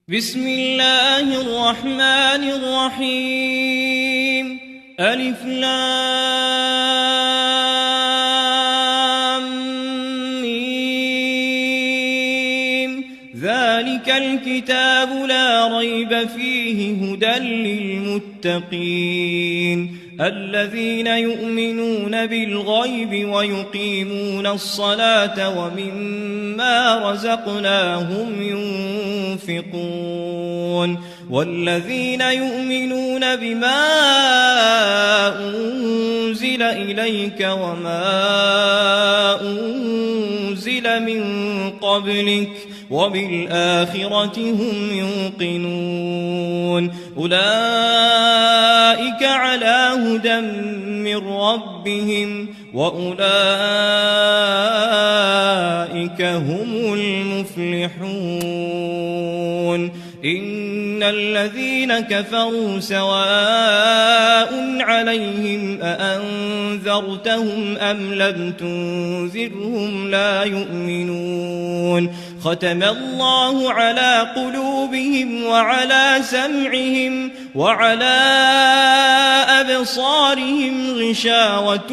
بسم الله الرحمن الرحيم ألف لام ميم ذلك الكتاب لا ريب فيه هدى للمتقين الذين يؤمنون بالغيب ويقيمون الصلاة ومما رزقناهم ينفقون والذين يؤمنون بما أنزل إليك وما أنزل من قبلك وبالآخرة هم يوقنون أولئك على هدى من ربهم وأولئك هم المفلحون إن الذين كفروا سواء عليهم أأنذرتهم أم لم تنذرهم لا يؤمنون ختم الله على قلوبهم وعلى سمعهم وعلى أبصارهم غشاوة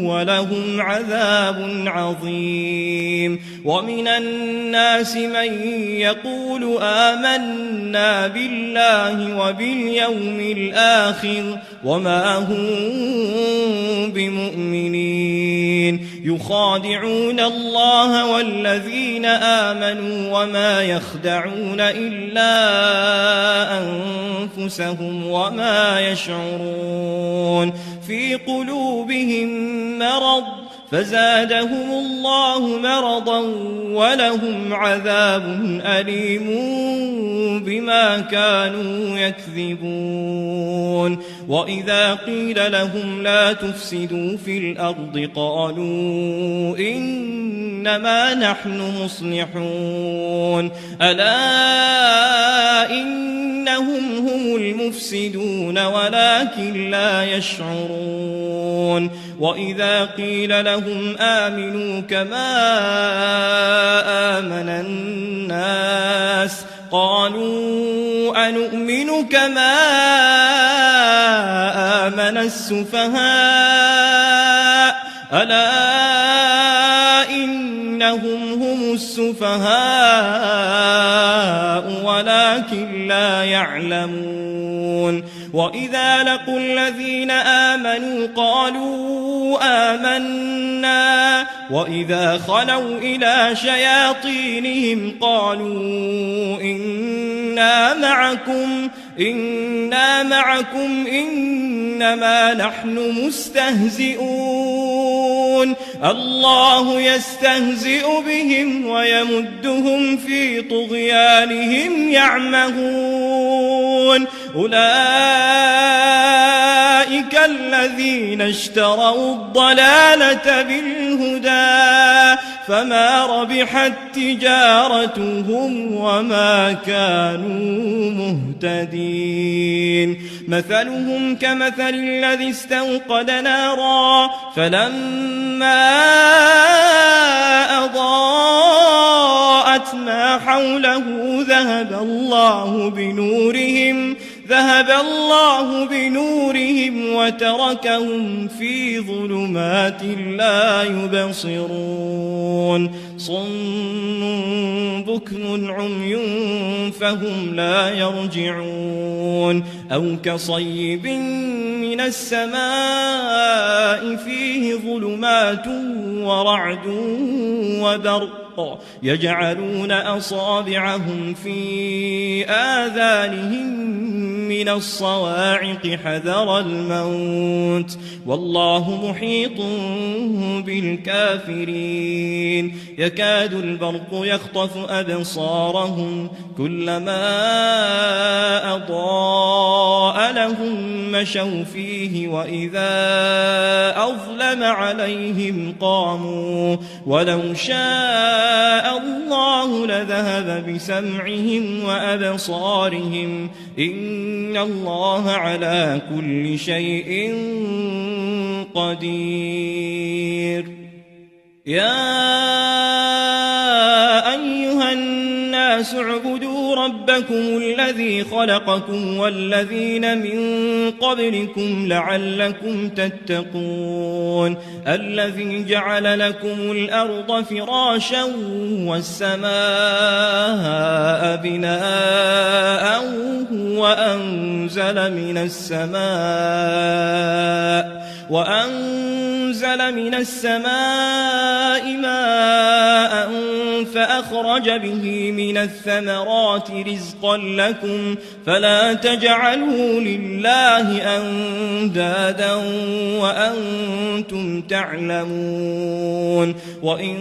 ولهم عذاب عظيم ومن الناس من يقول آمنا بالله وباليوم الآخر وما هم بمؤمنين يخادعون الله والذين آمنوا وما يخدعون إلا أنفسهم وما يشعرون في قلوبهم مرض فزادهم الله مرضا ولهم عذاب أليم بما كانوا يكذبون وإذا قيل لهم لا تفسدوا في الأرض قالوا إنما نحن مصلحون ألا إنهم هم المفسدون ولكن لا يشعرون وإذا قيل لهم آمنوا كما آمن الناس قالوا أنؤمن كما آمن السفهاء ألا إنهم هم السفهاء ولكن لا يعلمون وإذا لقوا الذين آمنوا قالوا آمنا وإذا خلوا إلى شياطينهم قالوا إنا معكم إنما نحن مستهزئون الله يستهزئ بهم ويمدهم في طغيانهم يعمهون أولئك الذين اشتروا الضلالة بالهدى فما ربحت تجارتهم وما كانوا مهتدين مثلهم كمثل الذي استوقد نارا فلما أضاءت ما حوله ذهب الله بنورهم وتركهم في ظلمات لا يبصرون صم بكم عمي فهم لا يرجعون أو كصيب من السماء فيه ظلمات ورعد وبرق يجعلون أصابعهم في آذانهم من الصواعق حذر الموت والله محيط بالكافرين يكاد البرق يخطف أبصارهم كلما أضاء لهم مشوا فيه وإذا أظلم عليهم قاموا ولو شاء الله لذهب بسمعهم وأبصارهم إن الله على كل شيء قدير يا أيها الناس الناس اعبدوا ربكم الذي خلقكم والذين من قبلكم لعلكم تتقون الذي جعل لكم الأرض فراشا والسماء بناء وأنزل من السماء ماء فأخرج به من الثمرات رزقا لكم فلا تجعلوا لله أندادا وأنتم تعلمون وإن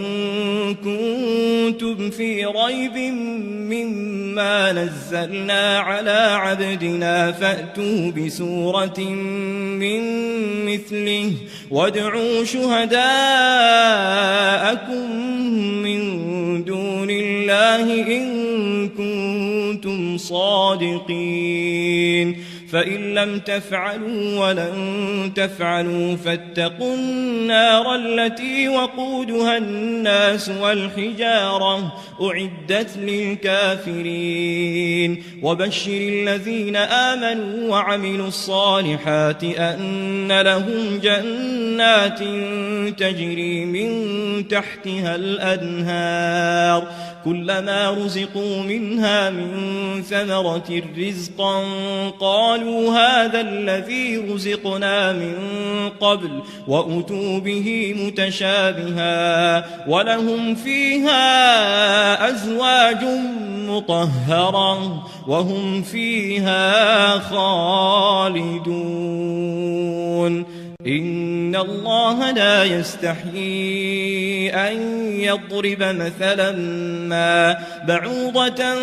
كنتم في ريب مما نزلنا على عبدنا فأتوا بسورة من مثله وادعوا شهداءكم من دون الله إن كنتم صادقين فإن لم تفعلوا ولن تفعلوا فاتقوا النار التي وقودها الناس والحجارة أعدت للكافرين وبشر الذين آمنوا وعملوا الصالحات أن لهم جنات تجري من تحتها الأنهار كلما رزقوا منها من ثمرة رزقا قالوا هذا الذي رزقنا من قبل وأتوا به متشابها ولهم فيها أزواج مطهرة وهم فيها خالدون إن الله لا يستحيي أن يضرب مثلا ما بعوضة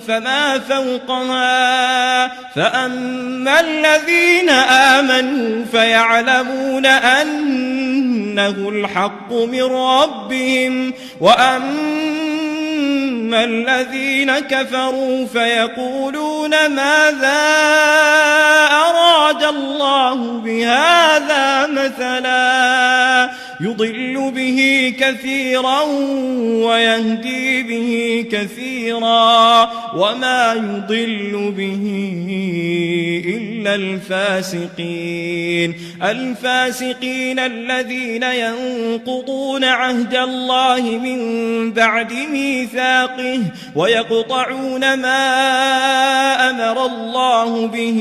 فما فوقها فأما الذين آمنوا فيعلمون أنه الحق من ربهم وأما الذين كفروا فيقولون ماذا أراد الله بهذا مثلا يضل به كثيرا ويهدي به كثيرا وما يضل به إلا الفاسقين الذين ينقضون عهد الله من بعد ميثاقه ويقطعون ما أمر الله به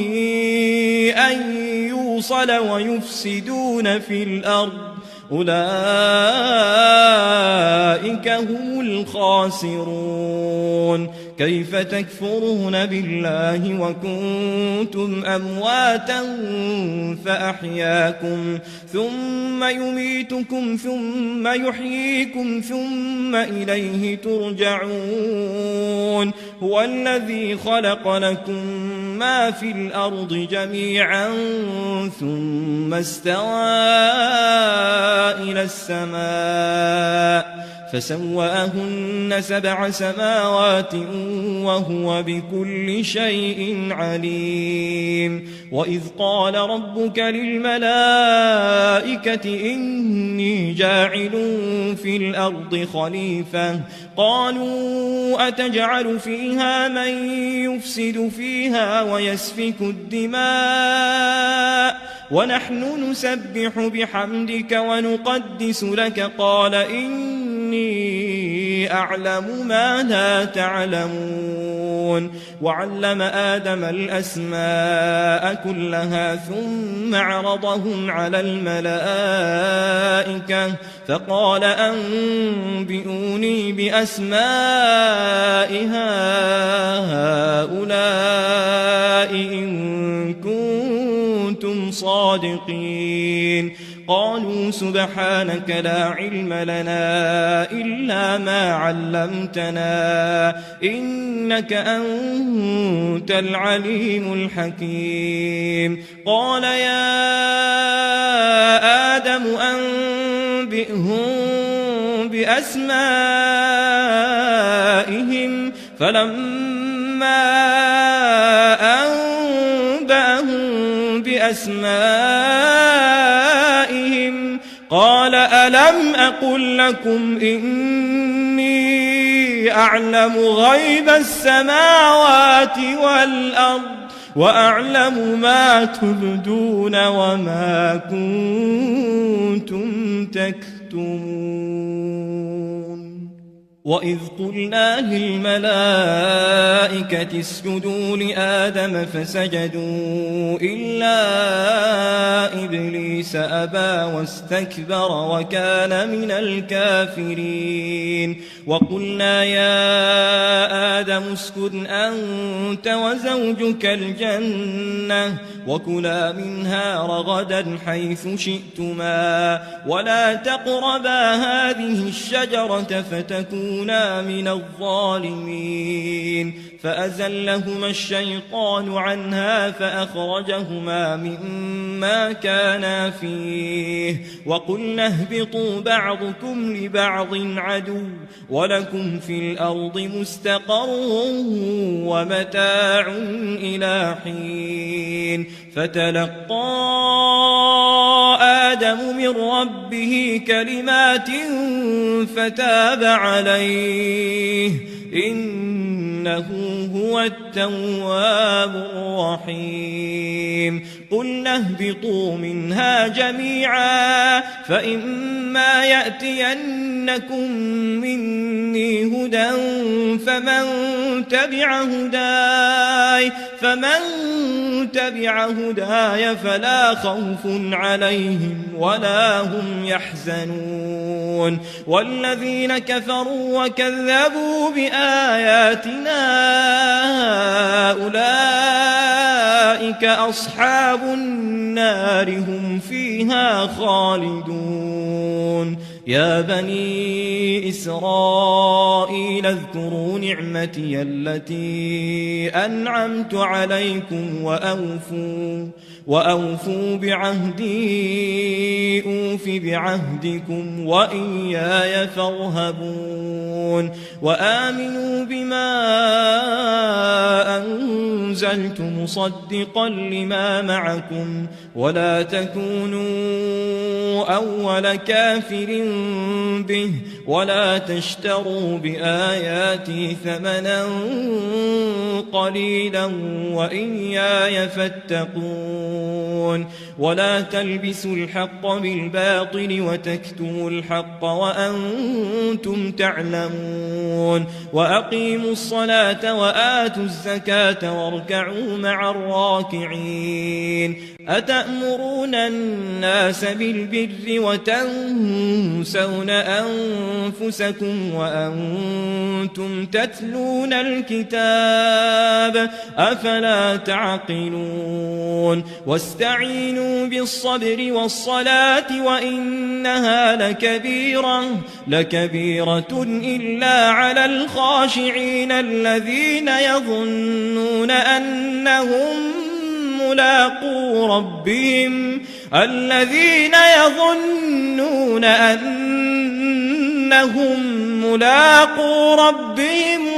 أن يوصل ويفسدون في الأرض أولئك هم الخاسرون كيف تكفرون بالله وكنتم أمواتا فأحياكم ثم يميتكم ثم يحييكم ثم إليه ترجعون هو الذي خلق لكم ما في الأرض جميعا ثم استوى إلى السماء فسواهن 7 سماوات وهو بكل شيء عليم وإذ قال ربك للملائكة إني جاعل في الأرض خليفة قالوا أتجعل فيها من يفسد فيها ويسفك الدماء ونحن نسبح بحمدك ونقدس لك قال إني أعلم ما لا تعلمون وعلم آدم الأسماء كلها ثم عرضهم على الملائكة فقال أنبئوني بأسماء هؤلاء إن كنتم صادقين قالوا سبحانك لا علم لنا إلا ما علمتنا إنك أنت العليم الحكيم قال يا آدم أنبئهم بأسمائهم فلما أنبأهم بأسمائهم قال ألم أقل لكم إني أعلم غيب السماوات والأرض وأعلم ما تبدون وما كنتم تكتمون وإذ قلنا للملائكة اسجدوا لآدم فسجدوا إلا إبليس أبى واستكبر وكان من الكافرين وقلنا يا آدم اسكن أنت وزوجك الجنة وكلا منها رغدا حيث شئتما ولا تقربا هذه الشجرة فتكونا من الظالمين فأزلهما الشيطان عنها فأخرجهما مما كانا فيه وقلنا اهبطوا بعضكم لبعض عدو ولكم في الأرض مستقر ومتاع إلى حين فتلقى آدم من ربه كلمات فتاب عليه إنه هو التواب الرحيم قلنا اهبطوا منها جميعا فإما يأتينكم مني هدى فمن تبع هداي فلا خوف عليهم ولا هم يحزنون والذين كفروا وكذبوا بآياتنا أولئك أصحاب النار هم فيها خالدون يا بني إسرائيل اذكروا نعمتي التي أنعمت عليكم وأوفوا بعهدي أوف بعهدكم وإياي فارهبون وآمنوا بما أنزلت مصدقا لما معكم ولا تكونوا أول كافر به ولا تشتروا بآياتي ثمنا قليلا وإياي فاتقون ولا تلبسوا الحق بالباطل وتكتموا الحق وأنتم تعلمون وأقيموا الصلاة وآتوا الزكاة واركعوا مع الراكعين أتأمرون الناس بالبر وتنسون أنفسكم وأنتم تتلون الكتاب أفلا تعقلون واستعينوا بالصبر والصلاة وإنها لكبيرة إلا على الخاشعين الذين يظنون أنهم ملاقو ربهم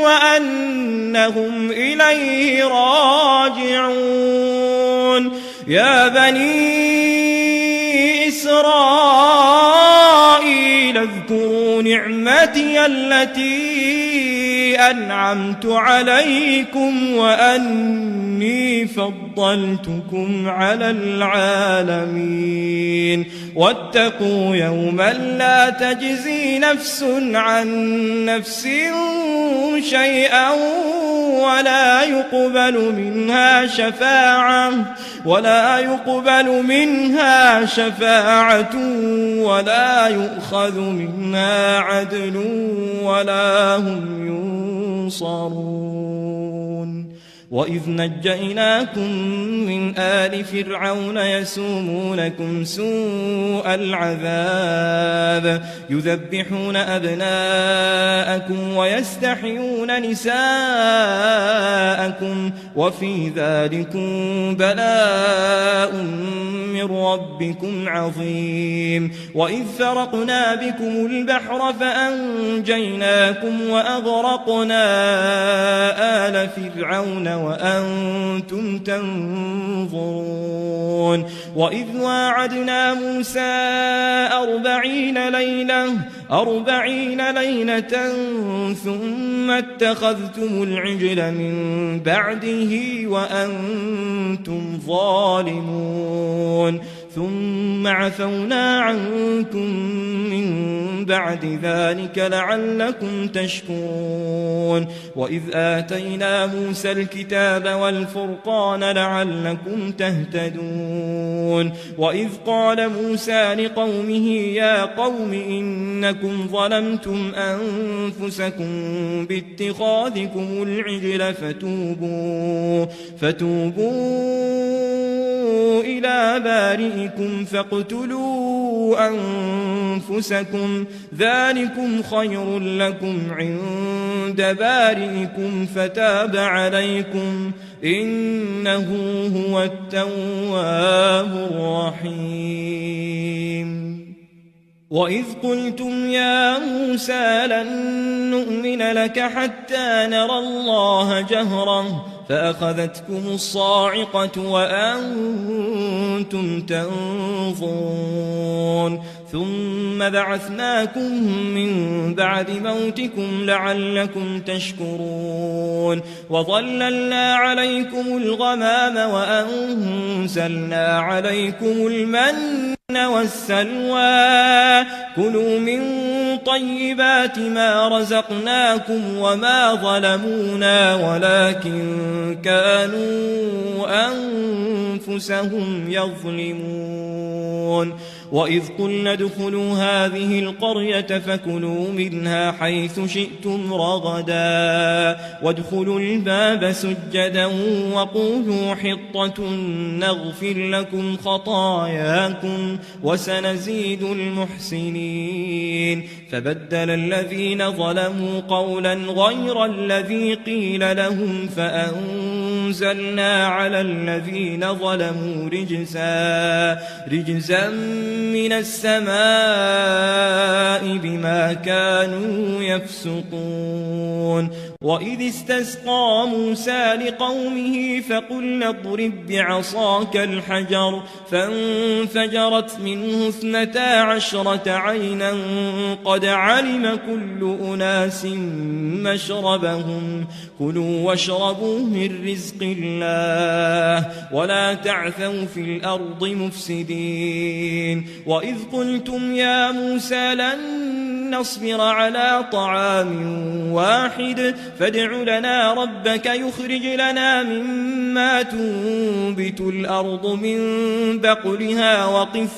وأنهم إليه راجعون يا بني إسرائيل اذكروا نعمتي التي أنعمت عليكم وأني فضلتكم على العالمين واتقوا يوما لا تجزي نفس عن نفس شيئا ولا يقبل منها شفاعة ولا يؤخذ منها عدل ولا هم ينصرون وإذ نجيناكم من آل فرعون يسومونكم سوء العذاب يذبحون أبناءكم ويستحيون نساءكم وفي ذلكم بلاء من ربكم عظيم وإذ فرقنا بكم البحر فأنجيناكم وأغرقنا آل فرعون وأنتم تنظرون وإذ واعدنا موسى 40 ليلة ثم ثم اتخذتم العجل من بعده وأنتم ظالمون ثم عفونا عنكم من بعد ذلك لعلكم تشكرون وإذ آتينا موسى الكتاب والفرقان لعلكم تهتدون وإذ قال موسى لقومه يا قوم إنكم ظلمتم أنفسكم باتخاذكم العجل فتوبوا إلى بارئكم فاقتلوا أنفسكم ذلكم خير لكم عند بارئكم فتاب عليكم إنه هو التواب الرحيم وإذ قلتم يا موسى لن نؤمن لك حتى نرى الله جهرا فأخذتكم الصاعقة وأنتم تنظرون ثم بعثناكم من بعد موتكم لعلكم تشكرون وظللنا عليكم الغمام وأنزلنا عليكم المن والسلوى كلوا من طيبات ما رزقناكم وما ظلمونا ولكن كانوا أنفسهم يظلمون وإذ قلنا ادخلوا هذه القرية فكلوا منها حيث شئتم رغدا وادخلوا الباب سجدا وقولوا حطة نغفر لكم خطاياكم وسنزيد المحسنين فبدل الذين ظلموا قولا غير الذي قيل لهم فأنزلنا على الذين ظلموا رجزا من السماء بما كانوا يفسقون وإذ استسقى موسى لقومه فقلنا اضرب بعصاك الحجر فانفجرت منه 12 عينا قد علم كل أناس مشربهم كلوا واشربوا من رزق الله ولا تعثوا في الأرض مفسدين وإذ قلتم يا موسى لن نصبر على طعام واحد فادع لنا ربك يخرج لنا مما تنبت الأرض من بقلها وقثائها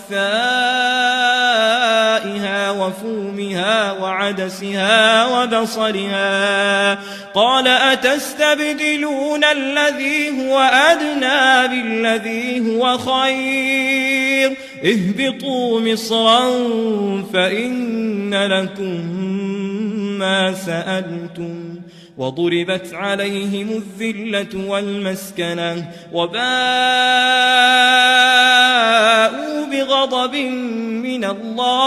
وفومها وعدسها وبصلها قال أتستبدلون الذي هو أدنى بالذي هو خير اهبطوا مصرا فإن لكم ما سألتم وضربت عليهم الذلة والمسكنة وباءوا بغضب من الله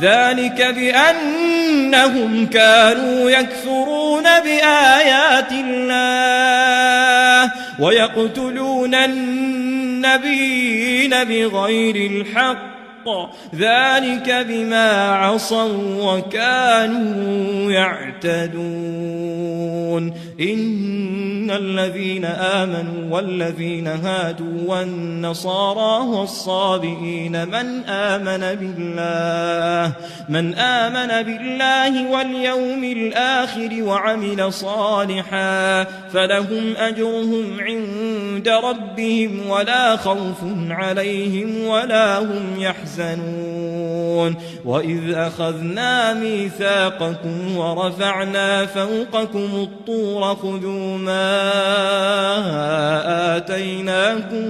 ذلك بأنهم كانوا يكفرون بآيات الله ويقتلون النبيين بغير الحق ذلك بما عصوا وكانوا يعتدون إن الذين آمنوا والذين هادوا والنصارى والصابئين من آمن بالله واليوم الآخر وعمل صالحا فلهم أجرهم عند ربهم ولا خوف عليهم ولا هم يحزنون وإذ أخذنا ميثاقكم ورفعنا فوقكم الطور خذوا ما آتيناكم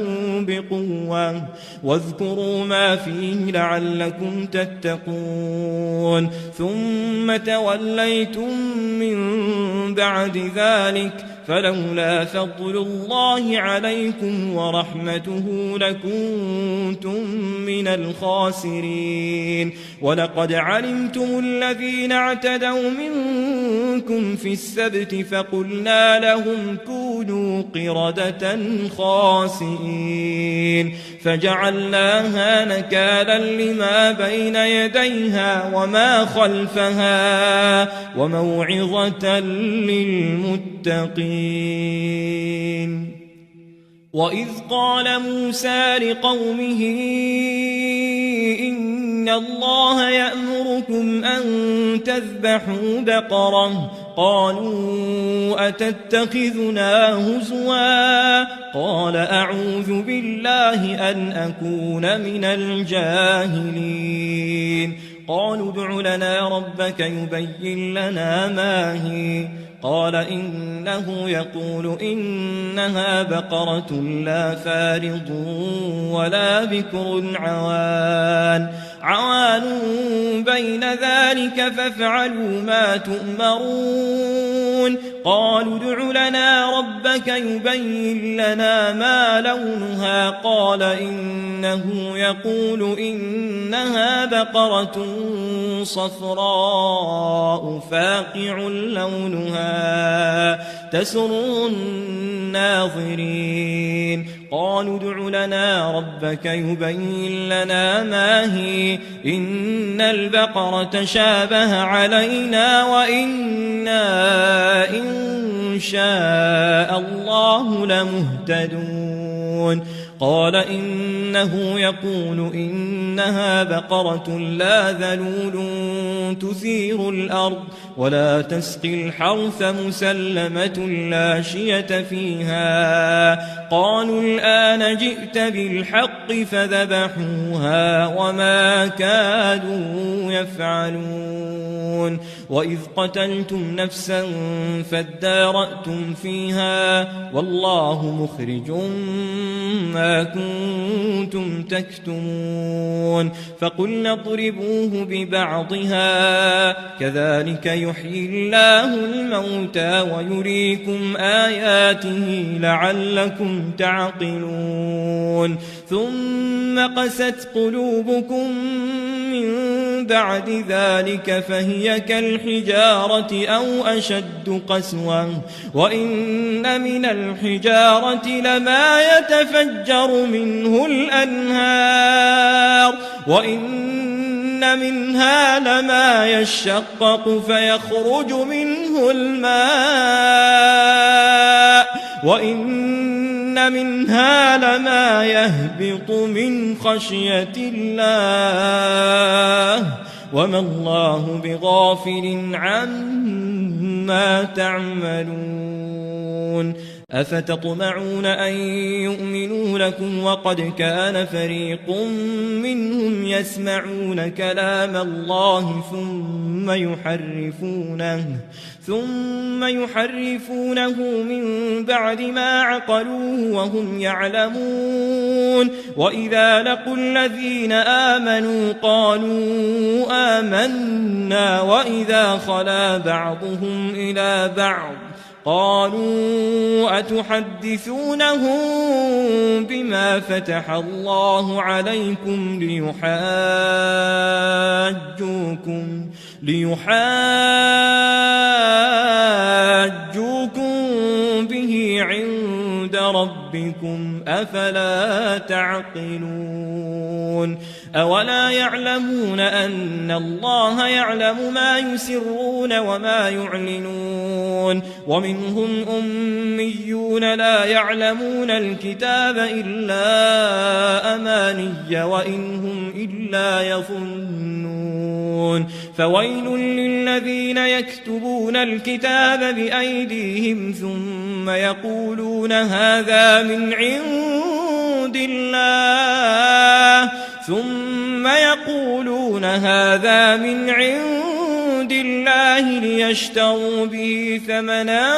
بقوة واذكروا ما فيه لعلكم تتقون ثم توليتم من بعد ذلك فلولا فضل الله عليكم ورحمته لكنتم من الخاسرين ولقد علمتم الذين اعتدوا منكم في السبت فقلنا لهم كونوا قردة خاسئين فجعلناها نكالا لما بين يديها وما خلفها وموعظة للمتقين. وإذ قال موسى لقومه إن الله يأمركم أن تذبحوا بقرة قالوا أتتخذنا هزوا قال أعوذ بالله أن أكون من الجاهلين. قالوا ادع لنا ربك يبين لنا ما هي قال إنه يقول إنها بقرة لا فارض ولا بكر عوان بين ذلك فافعلوا ما تؤمرون. قالوا ادع لنا ربك يبين لنا ما لونها قال إنه يقول إنها بقرة صفراء فاقع لونها تسر الناظرين. قالوا ادع لنا ربك يبين لنا ما هي إن البقرة شابه علينا وإنا إن شاء الله لمهتدون. قال إنه يقول إنها بقرة لا ذلول تثير الأرض ولا تسقي الحرث مسلمة لا شية فيها. قالوا الآن جئت بالحق فذبحوها وما كادوا يفعلون. وإذ قتلتم نفسا فادارأتم فيها والله مخرج ما كنتم تكتمون. فقلنا اضربوه ببعضها كذلك يحيي الله الموتى ويريكم آياته لعلكم تعقلون. ثم قست قلوبكم من بعد ذلك فهي كالحجارة أو أشد قسوة وإن من الحجارة لما يتفجر منه الأنهار وإن منها لما يشقق فيخرج منه الماء وإن منها لما يهبط من خشية الله وما الله بغافل عما تعملون. أفتطمعون أن يؤمنوا لكم وقد كان فريق منهم يسمعون كلام الله ثم يحرفونه من بعد ما عقلوه وهم يعلمون. وإذا لقوا الذين آمنوا قالوا آمنا وإذا خلا بعضهم إلى بعض قالوا أتحدثونهم بما فتح الله عليكم ليحاجوكم به عند ربكم أفلا تعقلون. أولا يعلمون أن الله يعلم ما يسرون وما يعلنون. ومنهم أميون لا يعلمون الكتاب إلا أماني وإن هم إلا يظنون. فويل للذين يكتبون الكتاب بأيديهم ثم يقولون هذا من عند الله ليشتروا به ثمنا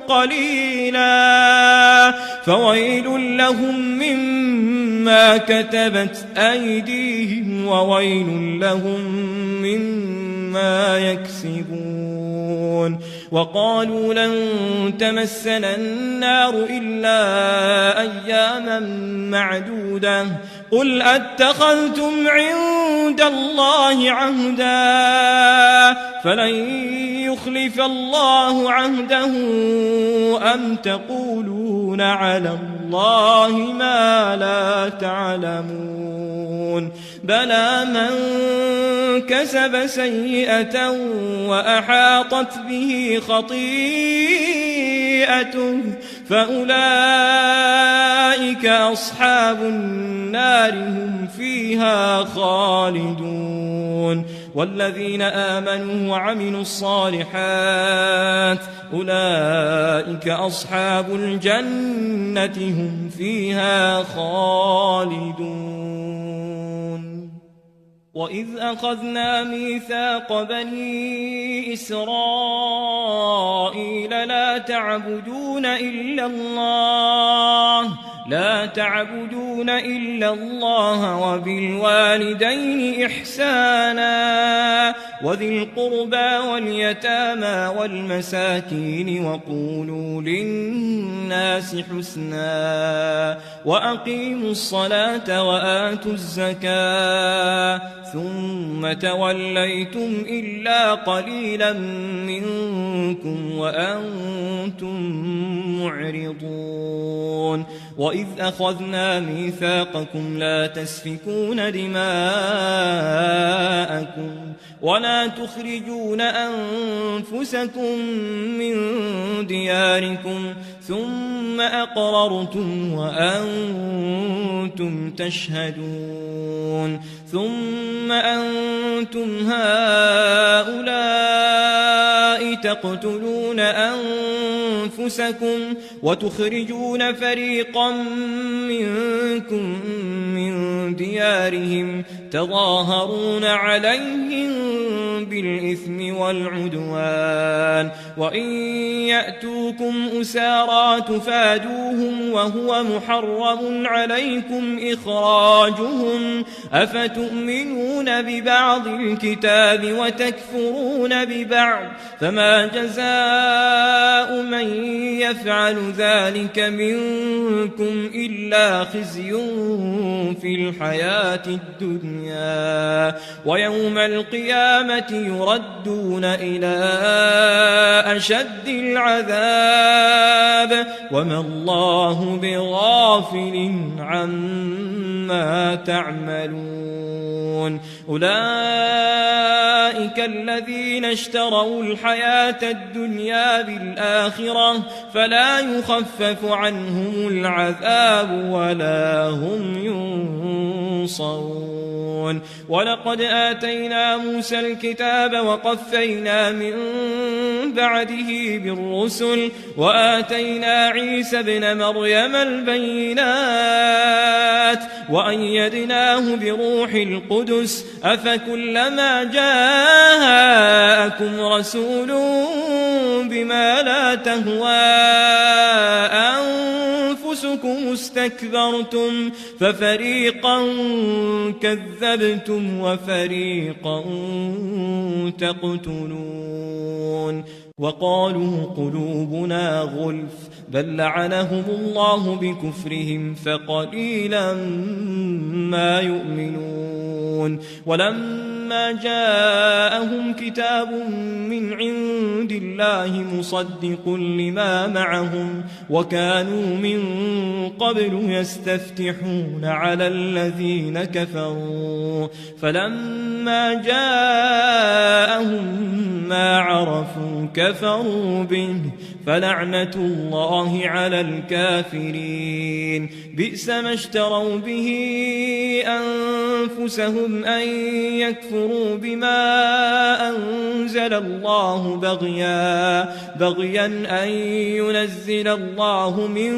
قليلا فويل لهم مما كتبت أيديهم وويل لهم مما يكسبون. وقالوا لن تمسنا النار إلا أياما معدودة قل أتخذتم عند عند الله عهدا فلن يخلف الله عهده أم تقولون على الله ما لا تعلمون بلى من كسب سيئة وأحاطت به خطيئته فأولئك أصحاب النار هم فيها خالدون والذين آمنوا وعملوا الصالحات أولئك أصحاب الجنة هم فيها خالدون وإذ أخذنا ميثاق بني إسرائيل لا تعبدون إلا الله وبالوالدين إحسانا وذي القربى واليتامى والمساكين وقولوا للناس حسنا وأقيموا الصلاة وآتوا الزكاة ثم توليتم إلا قليلا منكم وأنتم معرضون وإذ أخذنا ميثاقكم لا تسفكون دماءكم ولا تخرجون أنفسكم من دياركم ثم أقررتم وأنتم تشهدون ثم أنتم هؤلاء تقتلون أنفسكم وتخرجون فريقا منكم من ديارهم تظاهرون عليهم بالإثم والعدوان وإن يأتوكم أسارى تفادوهم وهو محرم عليكم إخراجهم أفتؤمنون ببعض الكتاب وتكفرون ببعض فما جزاء من يفعل ذلك منكم إلا خزي في الحياة الدنيا ويوم القيامة يردون إلى أشد العذاب وما الله بغافل عما تعملون أولئك الذين اشتروا الحياة الدنيا بالآخرة فلا يخفف عنهم العذاب ولا هم ينصرون ولقد آتينا موسى الكتاب وقفينا من بعده بالرسل وآتينا عيسى ابن مريم البينات وأيدناه بروح القدس أفكلما جاءكم رسول بما لا تهوى أنفسكم استكبرتم ففريقا كذبتم وفريقا تقتلون وقالوا قلوبنا غلف بل لعنهم الله بكفرهم فقليلا ما يؤمنون ولما جاءهم كتاب من عند الله مصدق لما معهم وكانوا من قبل يستفتحون على الذين كفروا فلما جاءهم ما عرفوا كفروا به فلعنة الله على الكافرين بئس ما اشتروا به أنفسهم أن يكفروا بما أنزل الله بغيا أن ينزل الله من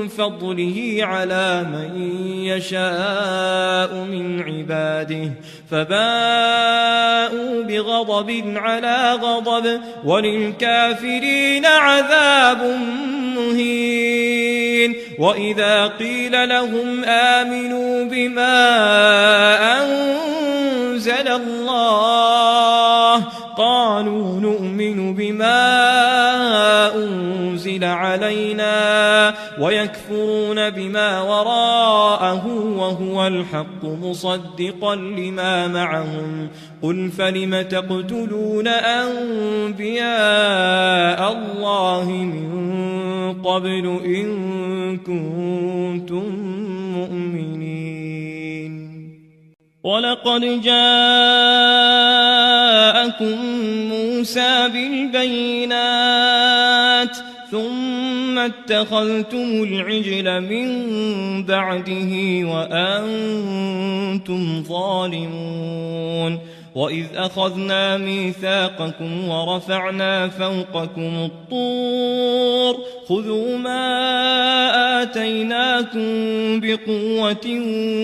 فضله على من يشاء من عباده فباءوا بغضب على غضب وللكافرين عذاب مهين وإذا قيل لهم آمنوا بما أنزل الله قالوا نؤمن بما أنزل علينا ويكفرون بما وراءه وهو الحق مصدقا لما معهم قل فلم تقتلون أنبياء الله من قبل إن كنتم مؤمنين ولقد جاءكم موسى بالبينات ثم اتخذتم العجل من بعده وأنتم ظالمون وإذ أخذنا ميثاقكم ورفعنا فوقكم الطور خذوا ما آتيناكم بقوة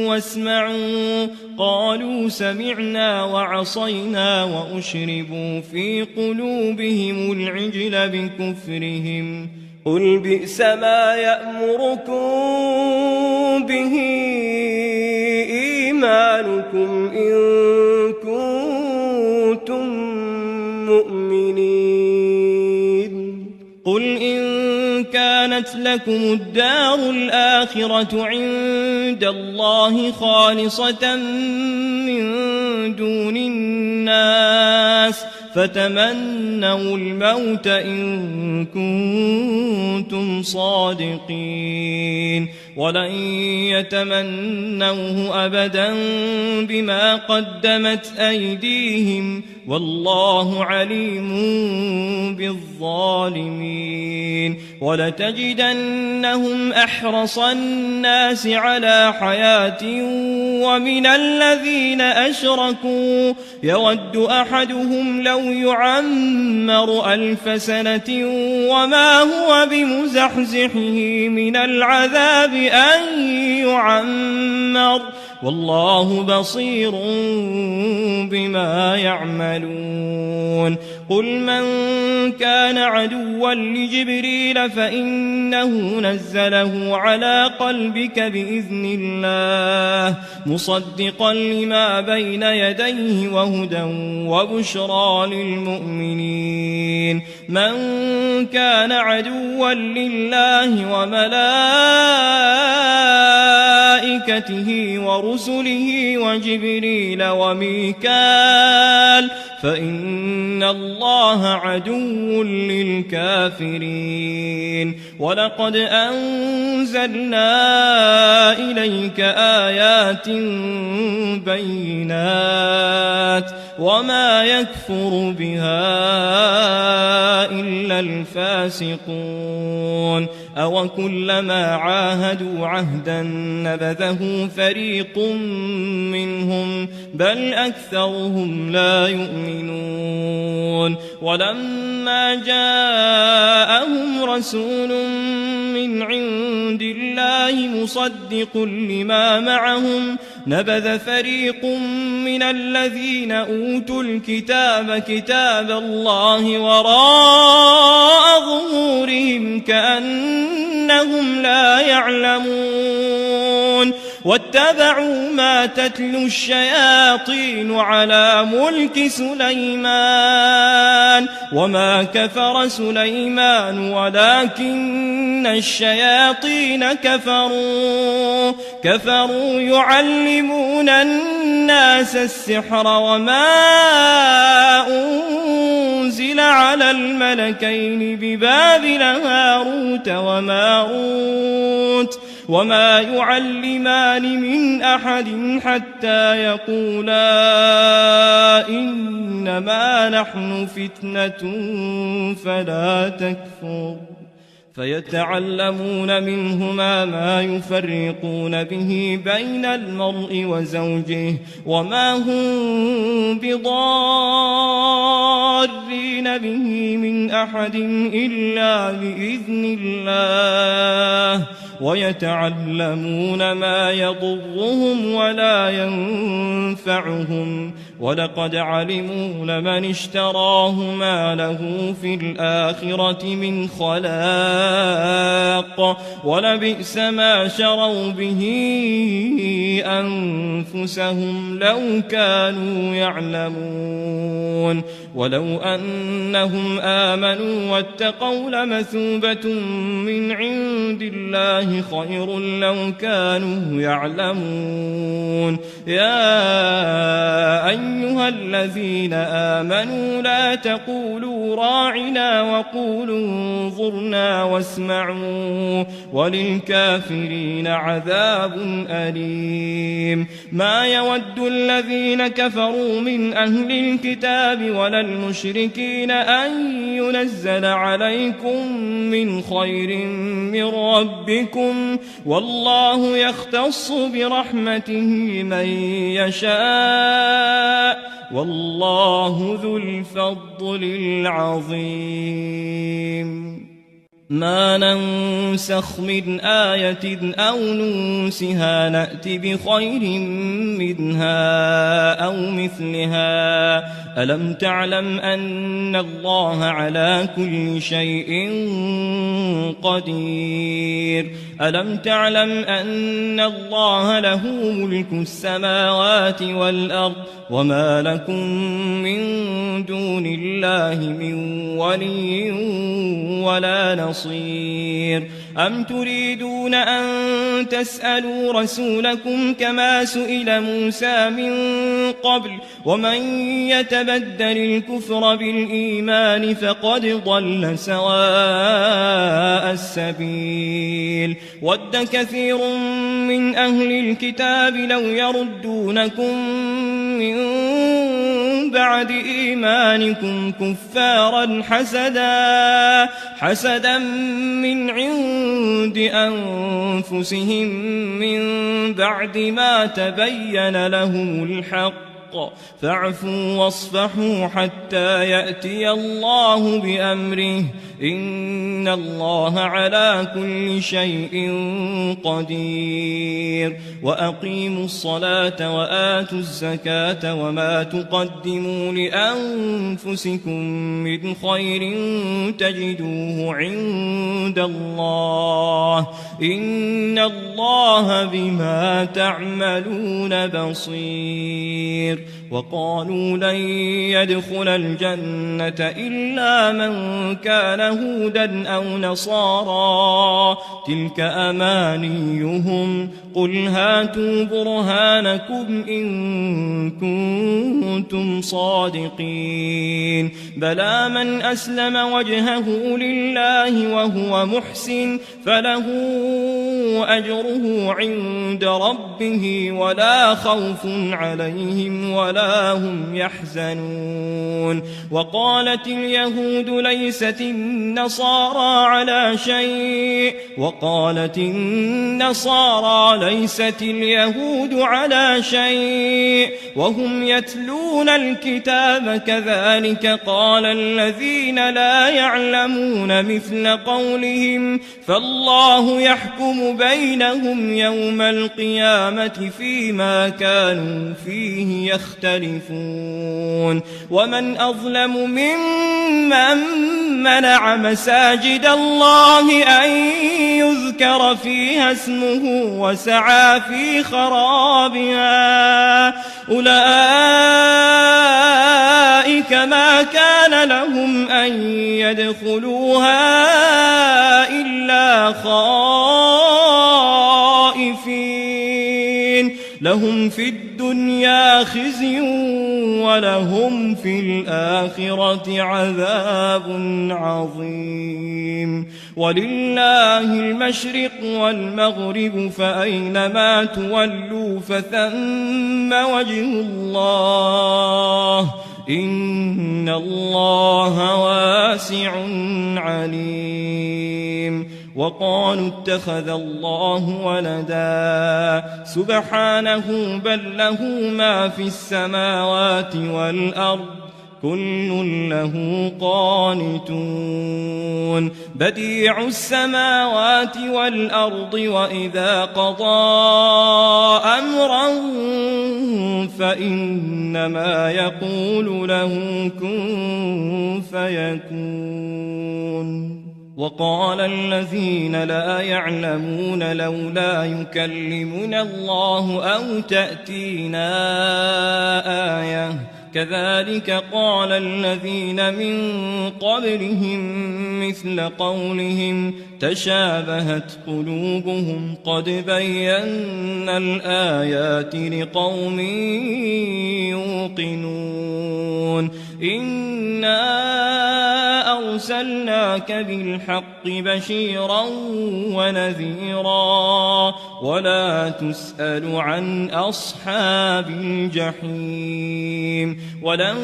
واسمعوا قالوا سمعنا وعصينا وأشربوا في قلوبهم العجل بكفرهم قل بئس ما يأمركم به إيمانكم إن كنتم مؤمنين قل إن كانت لكم الدار الآخرة عند الله خالصة من دون الناس فتمنوا الموت إن كنتم صادقين ولن يتمنوه أبدا بما قدمت أيديهم والله عليم بالظالمين ولتجدنهم أحرص الناس على حياة ومن الذين أشركوا يود أحدهم لو يعمر 1000 سنة وما هو بمزحزحه من العذاب أن يعمر والله بصير بما يعملون قل من كان عدوا لجبريل فإنه نزله على قلبك بإذن الله مصدقا لما بين يديه وهدى وبشرى للمؤمنين من كان عدوا لله وملائكته ورسله وجبريل وميكال فإن الله عدو للكافرين ولقد أنزلنا إليك آيات بينات وما يكفر بها إلا الفاسقون أو كلما عاهدوا عهدا نبذه فريق منهم بل أكثرهم لا يؤمنون ولما جاءهم رسول من عند الله مصدق لما معهم نبذ فريق من الذين أوتوا الكتاب كتاب الله وراء ظهورهم كأنهم لا يعلمون واتبعوا ما تتلو الشياطين على ملك سليمان وما كفر سليمان ولكن الشياطين كفروا يعلمون الناس السحر وما أنزل على الملكين ببابل هاروت وماروت وما يعلمان من أحد حتى يقولا إنما نحن فتنة فلا تكفر فيتعلمون منهما ما يفرقون به بين المرء وزوجه وما هم بضارين به من أحد إلا بإذن الله ويتعلمون ما يضرهم ولا ينفعهم ولقد علموا لمن اشتراه ما له في الآخرة من خلاق ولبئس ما شروا به أنفسهم لو كانوا يعلمون ولو أنهم آمنوا واتقوا لمثوبة من عند الله خير لو كانوا يعلمون. يا أيها الذين آمنوا لا تقولوا راعنا وقولوا انظرنا واسمعوا وللكافرين عذاب أليم. ما يود الذين كفروا من أهل الكتاب ولا المشركين أن ينزل عليكم من خير من ربكم والله يختص برحمته من يشاء والله ذو الفضل العظيم. ما ننسخ من آية أو ننسها نأت بخير منها أو مثلها. ألم تعلم أن الله على كل شيء قدير. ألم تعلم أن الله له ملك السماوات والأرض وما لكم من دون الله من ولي ولا نصير. أم تريدون أن تسألوا رسولكم كما سئل موسى من قبل ومن يتبدل الكفر بالإيمان فقد ضل سواء السبيل. ود كثير من أهل الكتاب لو يردونكم من بعد إيمانكم كفارا حسدا من عند أنفسهم من بعد ما تبين لهم الحق فاعفوا واصفحوا حتى يأتي الله بأمره إن الله على كل شيء قدير. وأقيموا الصلاة وآتوا الزكاة وما تقدموا لأنفسكم من خير تجدوه عند الله إن الله بما تعملون بصير. وقالوا لن يدخل الجنة إلا من كان هودا أو نصارى تلك أمانيهم قل هاتوا برهانكم إن كنتم صادقين. بلى من أسلم وجهه لله وهو محسن فله أجره عند ربه ولا خوف عليهم ولا هم يحزنون. وقالت اليهود ليست النصارى على شيء وقالت النصارى ليست اليهود على شيء وهم يتلون الكتاب كذلك قال الذين لا يعلمون مثل قولهم فالله يحكم بينهم يوم القيامة فيما كانوا فيه يختلفون. ومن أظلم ممن منع مساجد الله أن يذكر فيها اسمه وسعى في خرابها أولئك ما كان لهم أن يدخلوها إلا خائفين لهم في الدنيا خزي ولهم في الآخرة عذاب عظيم. ولله المشرق والمغرب فأينما تولوا فثم وجه الله إن الله واسع عليم. وقالوا اتخذ الله ولدا سبحانه بل له ما في السماوات والأرض كل له قانتون. بديع السماوات والأرض وإذا قضى أمرا فإنما يقول له كن فيكون. وقال الذين لا يعلمون لولا يكلمنا الله أو تأتينا آية كذلك قال الذين من قبلهم مثل قولهم تشابهت قلوبهم قد بينا الآيات لقوم يوقنون إنا أرسلناك بالحق بشيرا ونذيرا ولا تسأل عن أصحاب الجحيم ولن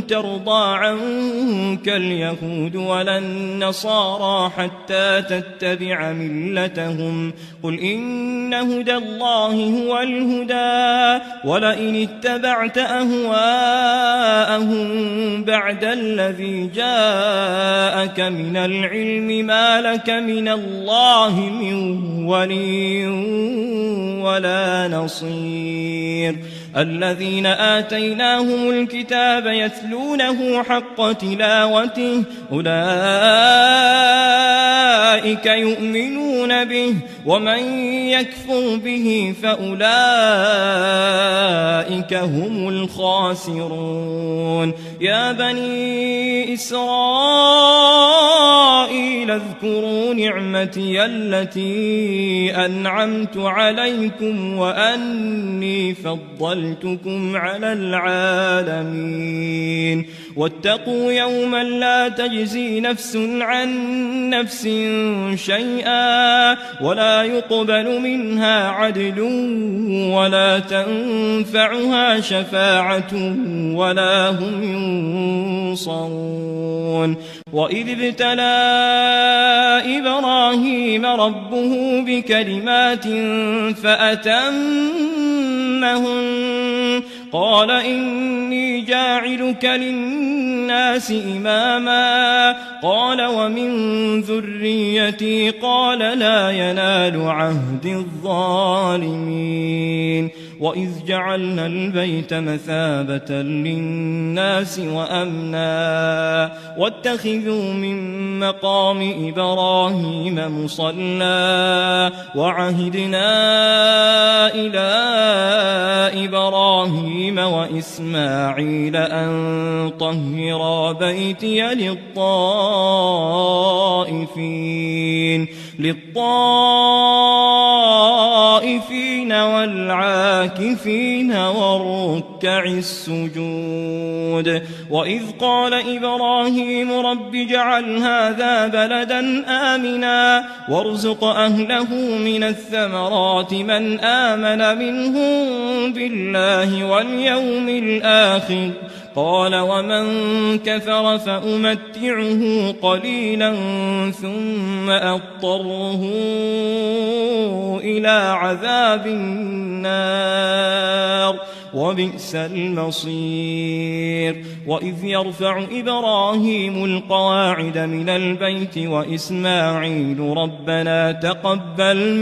ترضى عنك اليهود ولا النصارى حتى تتبع ملتهم قل إن هدى الله هو الهدى ولئن اتبعت أهواءهم بعد الذي جاءك من العلم ما لك من الله من ولي ولا نصير الذين آتيناهم الكتاب يتلونه حق تلاوته أولئك يؤمنون به ومن يكفر به فأولئك هم الخاسرون يا بني إسرائيل اذكروا نعمتي التي أنعمت عليكم وأني فضلتكم على العالمين واتقوا يوما لا تجزي نفس عن نفس شيئا ولا يقبل منها عدل ولا تنفعها شفاعة ولا هم ينصرون وإذ ابتلى إبراهيم ربه بكلمات فأتمهن قال إني جاعلك للناس إماما قال ومن ذريتي قال لا ينال عهد الظالمين وإذ جعلنا البيت مثابة للناس وأمنا واتخذوا من مقام إبراهيم مصلى وعهدنا إلى إبراهيم وإسماعيل أن طهرا بيتي للطائفين والعاكفين والركع السجود وإذ قال إبراهيم رب اجعل هذا بلدا آمنا وارزق أهله من الثمرات من آمن منهم بالله واليوم الآخر قال ومن كفر فأمتعه قليلا ثم أضطره إلى عذاب النار وبئس المصير وإذ يرفع إبراهيم القواعد من البيت وإسماعيل ربنا تقبل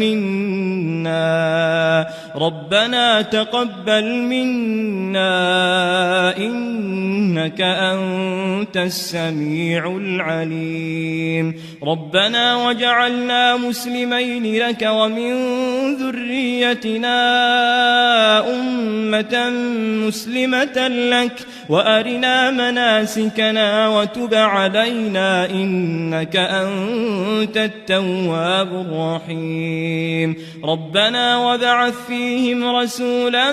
منا إنك أنت السميع العليم ربنا وجعلنا مسلمين لك ومن ذريتنا أمة مسلمة لك وأرنا مناسكنا وتب علينا إنك أنت التواب الرحيم ربنا وابعث فيهم رسولا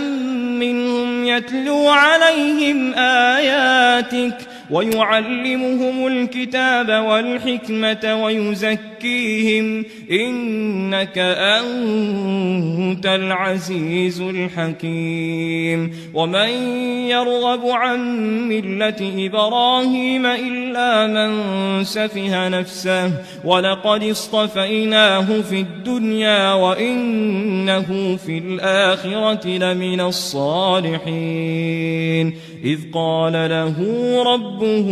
منهم يتلو عليهم آياتك ويعلمهم الكتاب والحكمة ويزكيهم إنك أنت العزيز الحكيم ومن يرغب عن ملة إبراهيم إلا من سفه نفسه ولقد اصطفيناه في الدنيا وإنه في الآخرة لمن الصالحين إذ قال له ربه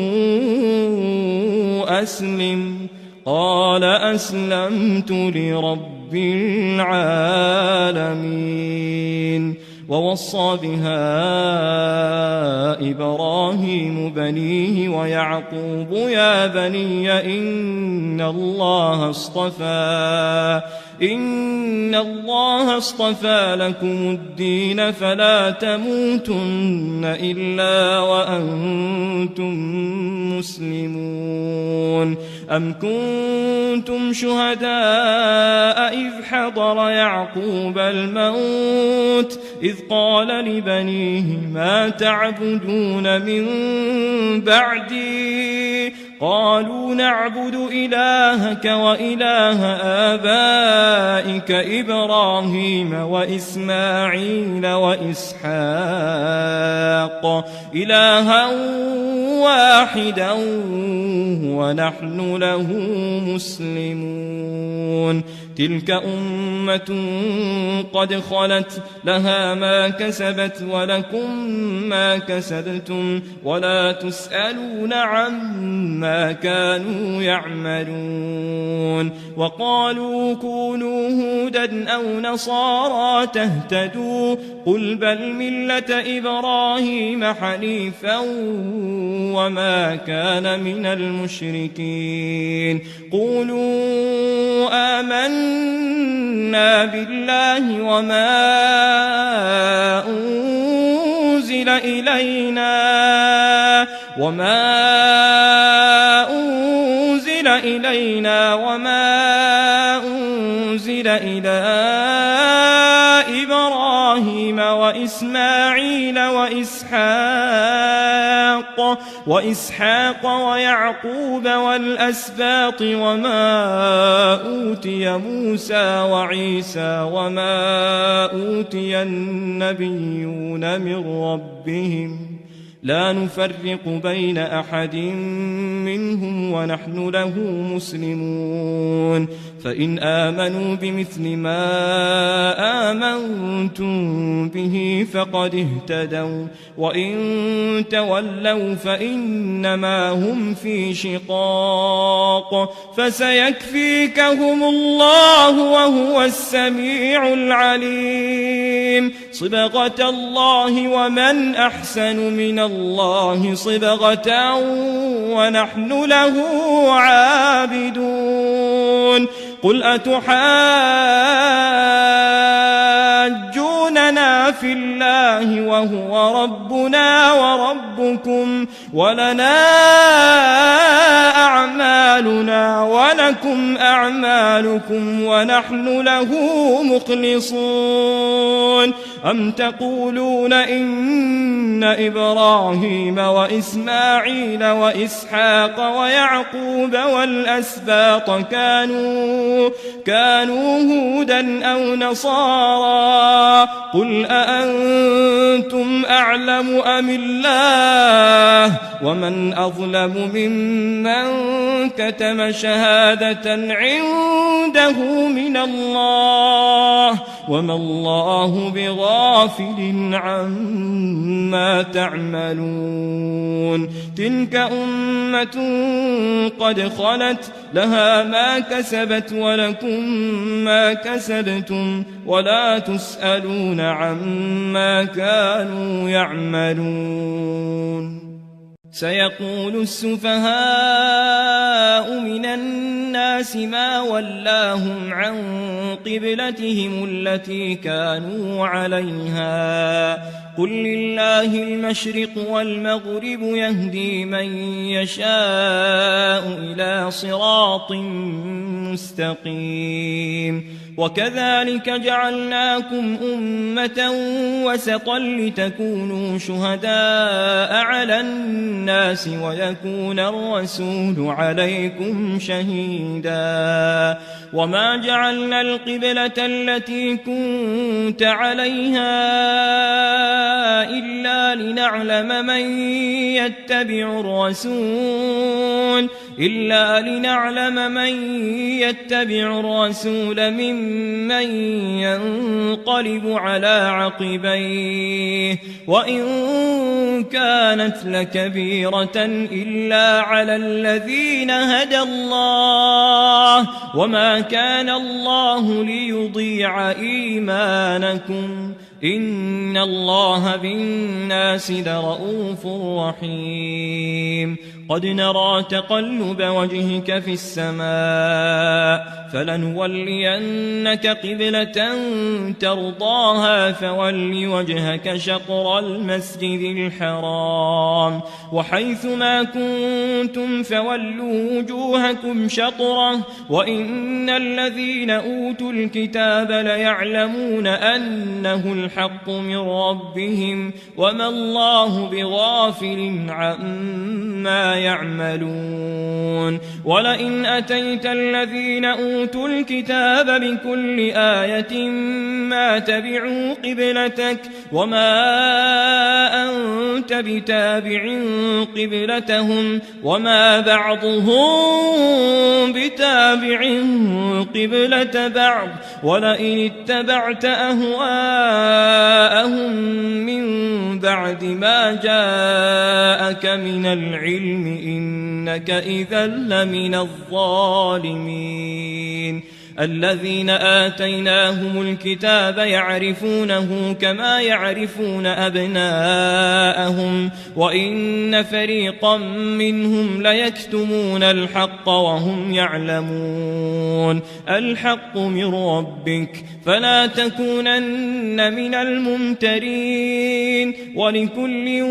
أسلم قال أسلمت لرب العالمين ووصى بها إبراهيم بنيه ويعقوب يا بني إن الله إن الله اصطفى لكم الدين فلا تموتن إلا وأنتم مسلمون أم كنتم شهداء إذ حضر يعقوب الموت إذ قال لبنيه ما تعبدون من بعدي قالوا نعبد إلهك وإله آبائك إبراهيم وإسماعيل وإسحاق إلها واحدا ونحن له مسلمون تلك أمة قد خلت لها ما كسبت ولكم ما كسبتم ولا تسألون عما كانوا يعملون وقالوا كونوا هودا أو نصارى تهتدوا قل بل ملة إبراهيم حنيفا وما كان من المشركين قولوا آمنا بالله وما أنزل إلينا وما أنزل إلى إبراهيم وإسماعيل وإسحاق ويعقوب والأسباط وما أوتي موسى وعيسى وما أوتي النبيون من ربهم لا نفرق بين أحد منهم ونحن له مسلمون فإن آمنوا بمثل ما آمنتم به فقد اهتدوا وإن تولوا فإنما هم في شقاق فسيكفيكهم الله وهو السميع العليم صبغة الله ومن أحسن من الله صبغة ونحن له عابدون قل أتحاجوننا في الله وهو ربنا وربكم ولنا أعمالنا ولكم أعمالكم ونحن له مخلصون أم تقولون إن إبراهيم وإسماعيل وإسحاق ويعقوب والأسباط كانوا هودا أو نصارى قل أأنتم أعلم أم الله ومن أظلم ممن كتم شهادة عنده من الله وما الله بغافل عما تعملون تلك أمة قد خلت لها ما كسبت ولكم ما كسبتم ولا تسألون عما كانوا يعملون سيقول السفهاء من الناس ما ولاهم عن قبلتهم التي كانوا عليها قل لله المشرق والمغرب يهدي من يشاء إلى صراط مستقيم وكذلك جعلناكم أمة وسطا لتكونوا شهداء على الناس ويكون الرسول عليكم شهيدا وما جعلنا القبلة التي كنت عليها إلا لنعلم من يتبع الرسول ممن ينقلب على عقبيه وإن كانت لكبيرة إلا على الذين هدى الله وما كان الله ليضيع إيمانكم إن الله بالناس لرؤوف رحيم قد نرى تقلب وجهك في السماء فلنولينك قبلة ترضاها فول وجهك شطر المسجد الحرام وحيث ما كنتم فولوا وجوهكم شطره وإن الذين أوتوا الكتاب ليعلمون أنه الحق من ربهم وما الله بغافل عما يعملون ولئن أتيت الذين أوتوا الكتاب بكل آية ما تبعوا قبلتك وما أنت بتابع قبلتهم وما بعضهم بتابع قبلة بعض ولئن اتبعت أهواءهم من بعد ما جاءك من العلم إنك إذا لمن الظالمين الذين آتيناهم الكتاب يعرفونه كما يعرفون أبناءهم وإن فريقا منهم ليكتمون الحق وهم يعلمون الحق من ربك فلا تكونن من الممترين ولكل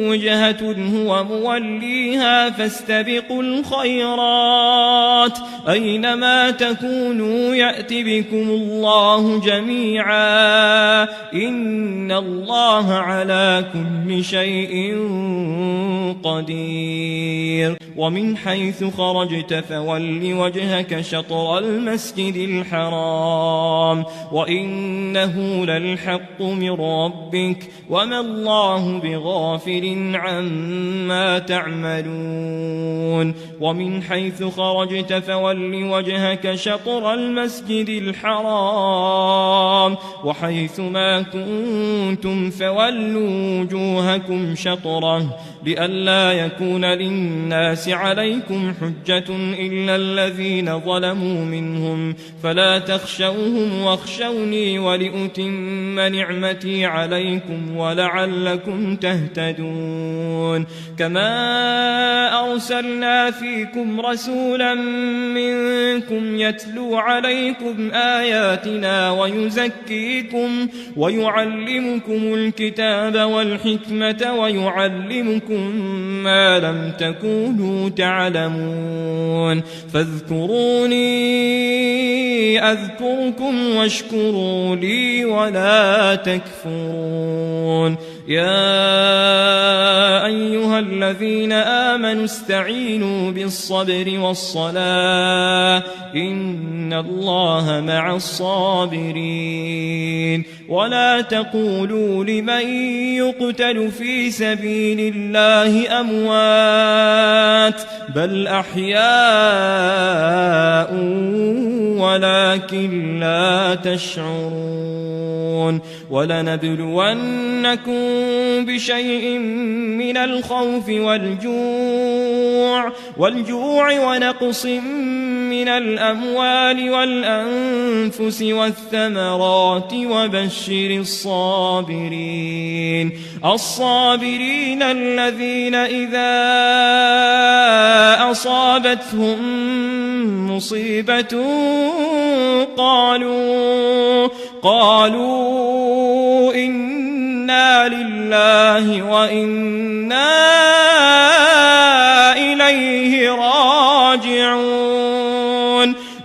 وجهة هو موليها فاستبقوا الخيرات أينما تكونوا يأت بكم الله جميعا إن الله على كل شيء قدير ومن حيث خرجت فول وجهك شطر المسجد الحرام وإنه للحق من ربك وما الله بغافل عما تعملون ومن حيث خرجت فول وجهك شطر المسجد الحرام وحيث ما كنتم فولوا وجوهكم شطره لئلا يكون للناس عليكم حجة إلا الذين ظلموا منهم فلا تخشوهم واخشوني ولأتم نعمتي عليكم ولعلكم تهتدون كما أرسلنا فيكم رسولا منكم يتلو عليكم آياتنا ويزكيكم ويعلمكم الكتاب والحكمة ويعلمكم ما لم تكونوا تعلمون فاذكروني أذكركم واشكروا لي ولا تكفرون يا أيها الذين آمنوا استعينوا بالصبر والصلاة إن الله مع الصابرين ولا تقولوا لمن يقتل في سبيل الله أموات بل أحياء ولكن لا تشعرون ولنبلونكم بشيء من الخوف والجوع ونقص من الأموال والأنفس والثمرات وبشر الصابرين الذين إذا أصابتهم مصيبة قالوا إنا لله وإنا إليه راجعون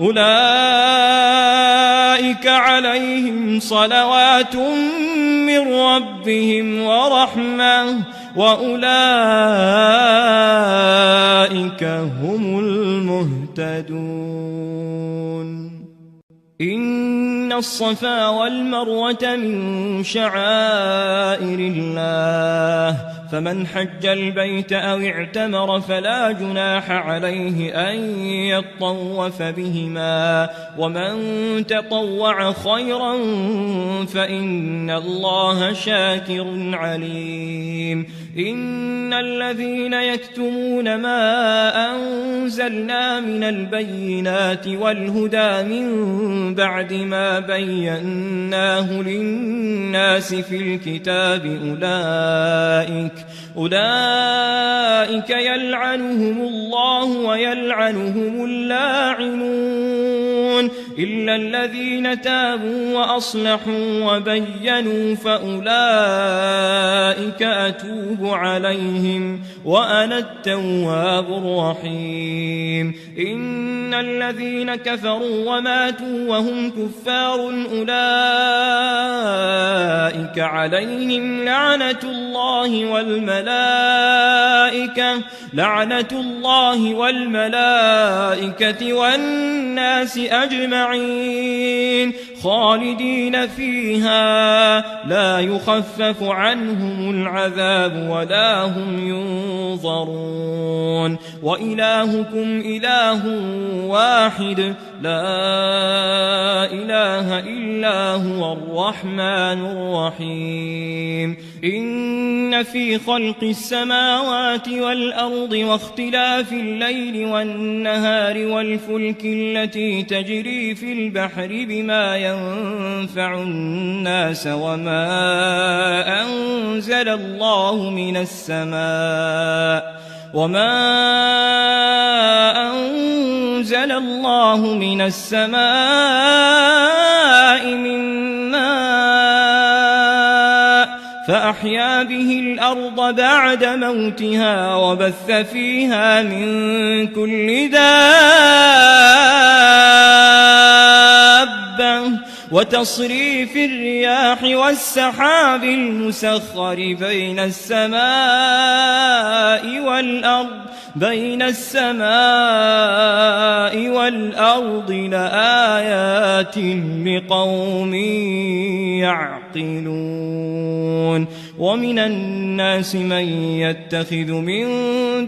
أولئك عليهم صلوات من ربهم ورحمة وأولئك هم المهتدون إن الصفا والمروة من شعائر الله فمن حج البيت أو اعتمر فلا جناح عليه أن يطوف بهما ومن تطوع خيرا فإن الله شاكر عليم إن الذين يكتمون ما أنزلنا من البينات والهدى من بعد ما بيناه للناس في الكتاب أولئك يلعنهم الله ويلعنهم اللاعنون إلا الذين تابوا وأصلحوا وبينوا فأولئك أتوب عليهم وأنا التواب الرحيم إن الذين كفروا وماتوا وهم كفار أولئك عليهم لعنة الله والملائكة والناس أجمعين خالدين فيها لا يخفف عنهم العذاب ولا هم ينظرون وإلهكم إله واحد لا إله إلا هو الرحمن الرحيم إن في خلق السماوات والأرض واختلاف الليل والنهار والفلك التي تجري في البحر بما ينفع الناس وما أنزل الله من السماء من ماء فأحيا به الأرض بعد موتها وبث فيها من كل دابة وتصريف الرياح والسحاب المسخر بين السماء والأرض لآيات لقوم يعقلون ومن الناس من يتخذ من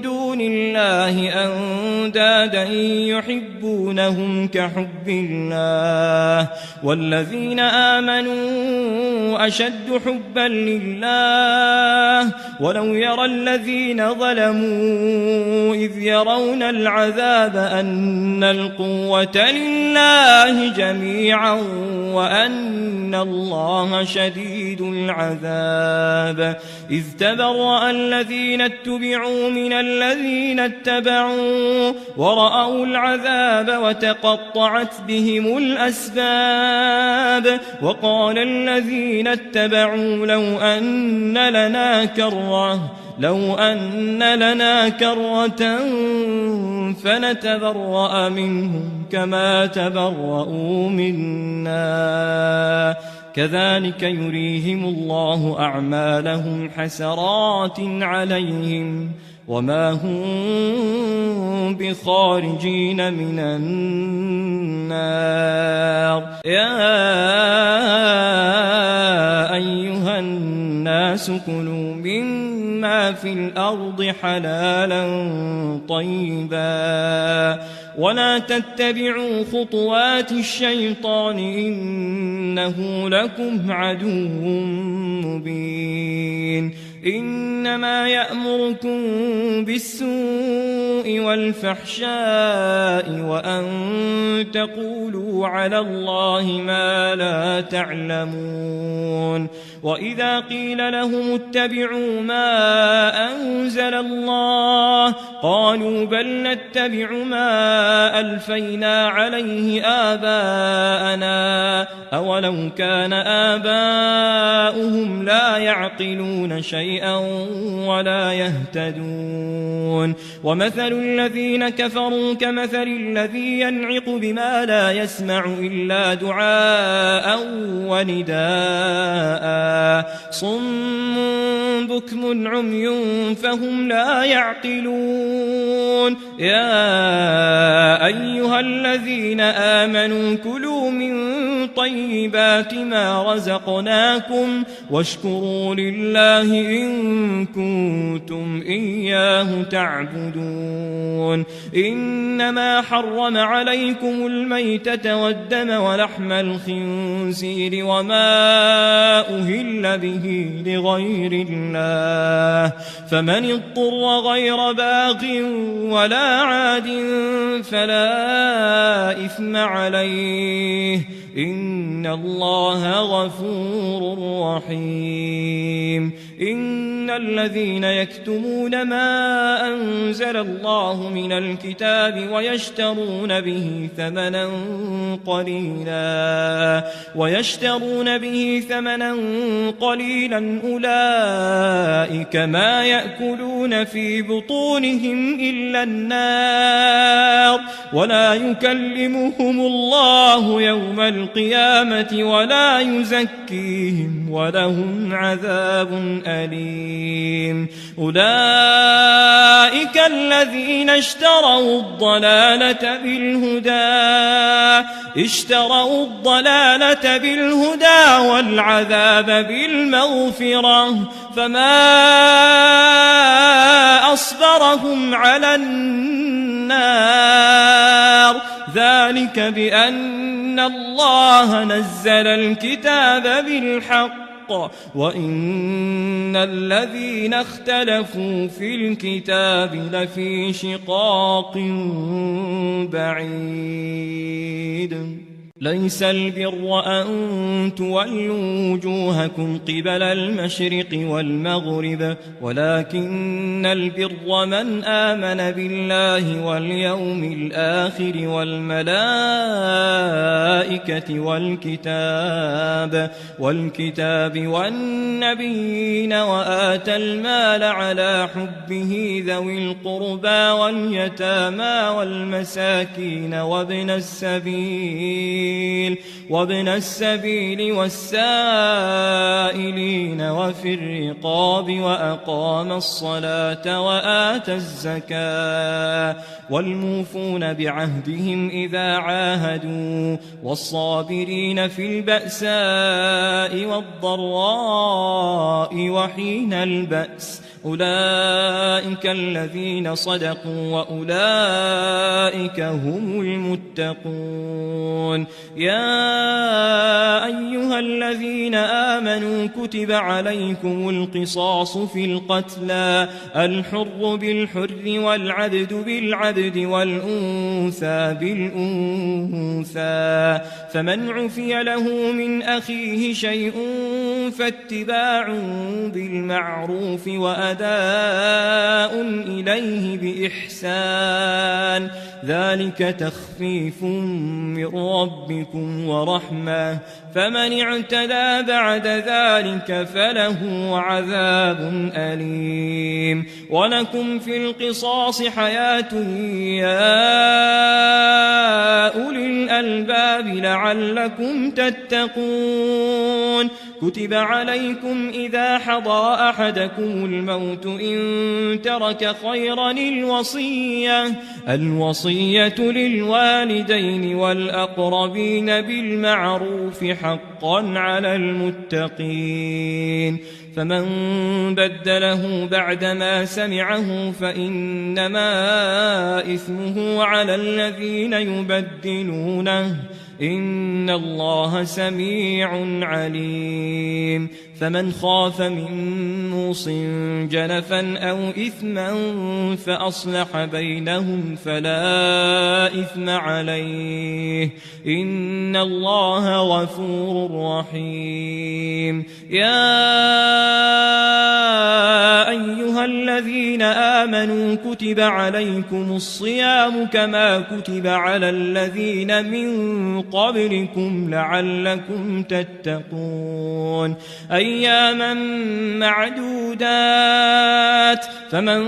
دون الله أندادا يحبونهم كحب الله والذين آمنوا أشد حبا لله ولو يرى الذين ظلموا إذ يرون العذاب أن القوة لله جميعا وأن الله شديد العذاب إذ تبرأ الذين اتبعوا من الذين اتبعوا ورأوا العذاب وتقطعت بهم الأسباب وقال الذين اتبعوا لو أن لنا كرة فنتبرأ منهم كما تبرؤوا منا كذلك يريهم الله أعمالهم حسرات عليهم وما هم بخارجين من النار يا أيها الناس كلوا مما في الأرض حلالا طيبا ولا تتبعوا خطوات الشيطان إنه لكم عدو مبين إنما يأمركم بالسوء والفحشاء وأن تقولوا على الله ما لا تعلمون وإذا قيل لهم اتبعوا ما أنزل الله قالوا بل نتبع ما ألفينا عليه آباءنا أولو كان آباؤهم لا يعقلون شيئا ولا يهتدون ومثل الذين كفروا كمثل الذي ينعق بما لا يسمع إلا دعاء ونداء صم بكم عمي فهم لا يعقلون يا أيها الذين آمنوا كلوا من طيبات ما رزقناكم واشكروا لله إن كنتم إياه تعبدون إنما حرم عليكم الميتة والدم ولحم الخنزير وما أهل به لغير الله فمن اضطر غير باغ ولا عاد فلا إثم عليه إن الله غفور رحيم إن الذين يكتمون ما أنزل الله من الكتاب ويشترون به ثمنا قليلا أولئك ما يأكلون في بطونهم إلا النار ولا يكلمهم الله يوم القيامة ولا يزكيهم ولهم عذاب أليم أولئك الذين اشتروا الضلالة بالهدى والعذاب بالمغفرة فما أصبرهم على النار ذلك بأن الله نزل الكتاب بالحق وإن الذين اختلفوا في الكتاب لفي شقاق بعيد ليس البر أن تولوا وجوهكم قبل المشرق والمغرب ولكن البر من آمن بالله واليوم الآخر والملائكة والكتاب والنبيين وآتى المال على حبه ذوي القربى واليتامى والمساكين وابن السبيل والسائلين وفي الرقاب وأقام الصلاة وآتى الزكاة والموفون بعهدهم إذا عاهدوا والصابرين في البأساء والضراء وحين البأس أولئك الذين صدقوا وأولئك هم المتقون يا أيها الذين آمنوا كتب عليكم القصاص في القتلى الحر بالحر والعبد بالعبد والأنثى بالأنثى فمن عفي له من أخيه شيء فاتباع بالمعروف وأداء إليه بإحسان ذلك تخفيف من ربكم ورحمة فمن اعتدى بعد ذلك فله عذاب أليم ولكم في القصاص حياة يا أولي الألباب لعلكم تتقون كتب عليكم إذا حضر أحدكم الموت إن ترك خيرا الوصية للوالدين والأقربين بالمعروف حقا على المتقين فمن بدله بعدما سمعه فإنما إثمه على الذين يبدلونه إن الله سميع عليم فمن خاف من موص جنفا أو إثما فأصلح بينهم فلا إثم عليه إن الله غفور رحيم يا أيها الذين آمنوا كتب عليكم الصيام كما كتب على الذين من قبلكم لعلكم تتقون أياما معدودات فمن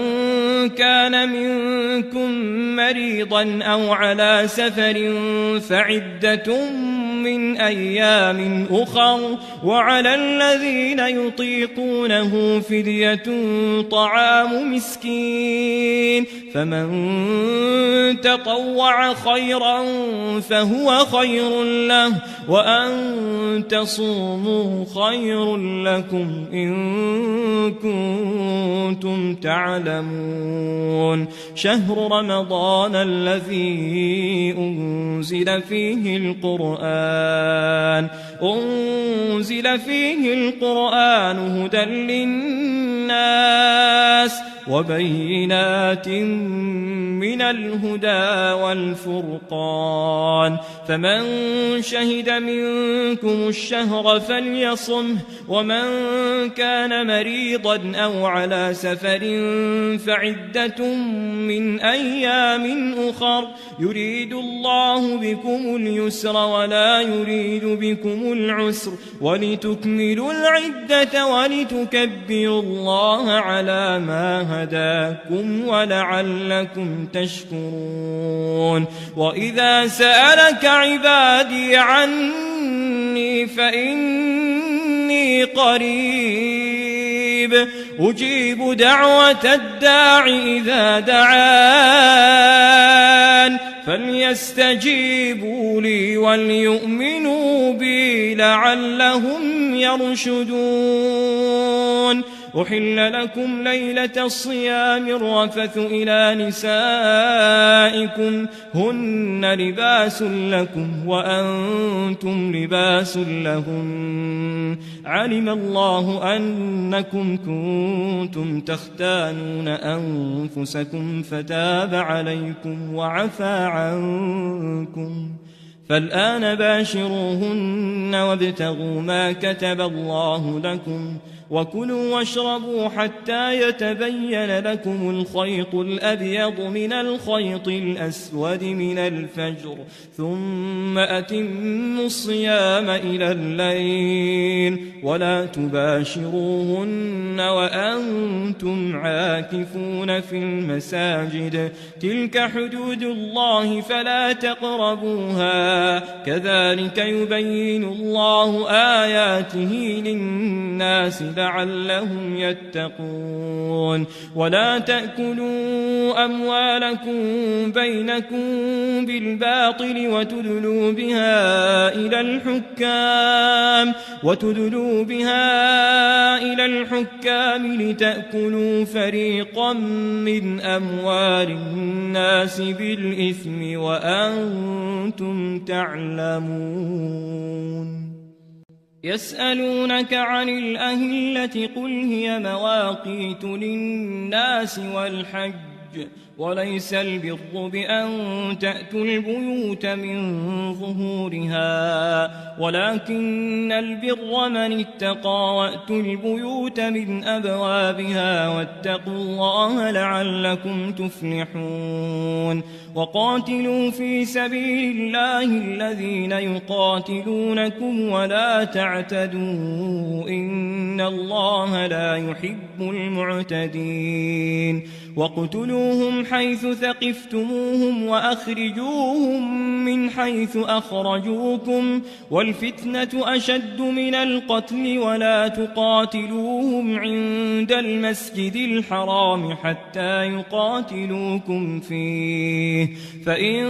كان منكم مريضا أو على سفر فعدة من أيام أخر وعلى الذين يطيقونه فدية طعام مسكين فمن تطوع خيرا فهو خير له وأن تصوموا خير لكم إن كنتم تعلمون شهر رمضان الذي أنزل فيه القرآن هدى للناس وبينات من الهدى والفرقان فمن شهد منكم الشهر فليصمه ومن كان مريضا أو على سفر فعدة من أيام أخر يريد الله بكم اليسر ولا يريد بكم العسر ولتكملوا العدة ولتكبروا الله على ما هداكم ولعلكم تشكرون وإذا سألك عبادي عني فإني قريب أجيب دعوة الداع إذا دعان فليستجيبوا لي وليؤمنوا بي لعلهم يرشدون أحل لكم ليلة الصيام الرفث إلى نسائكم هن لباس لكم وأنتم لباس لهم علم الله أنكم كنتم تختانون أنفسكم فتاب عليكم وعفى عنكم فالآن باشروهن وابتغوا ما كتب الله لكم وكلوا واشربوا حتى يتبين لكم الخيط الأبيض من الخيط الأسود من الفجر ثم أتموا الصيام إلى الليل ولا تباشروهن وأنتم عاكفون في المساجد تلك حدود الله فلا تقربوها كذلك يبين الله آياته للناس لعلهم يتقون ولا تأكلوا أموالكم بينكم بالباطل وتدلوا بها إلى الحكام لتأكلوا فريقا من أموال الناس بالإثم وأنتم تعلمون يسألونك عن الأهلة قل هي مواقيت للناس والحج وليس البر بأن تأتوا البيوت من ظهورها ولكن البر من اتقى وأتوا البيوت من أبوابها واتقوا الله لعلكم تفلحون وقاتلوا في سبيل الله الذين يقاتلونكم ولا تعتدوا إن الله لا يحب المعتدين واقتلوهم حيث ثقفتموهم وأخرجوهم من حيث أخرجوكم والفتنة أشد من القتل ولا تقاتلوهم عند المسجد الحرام حتى يقاتلوكم فيه فإن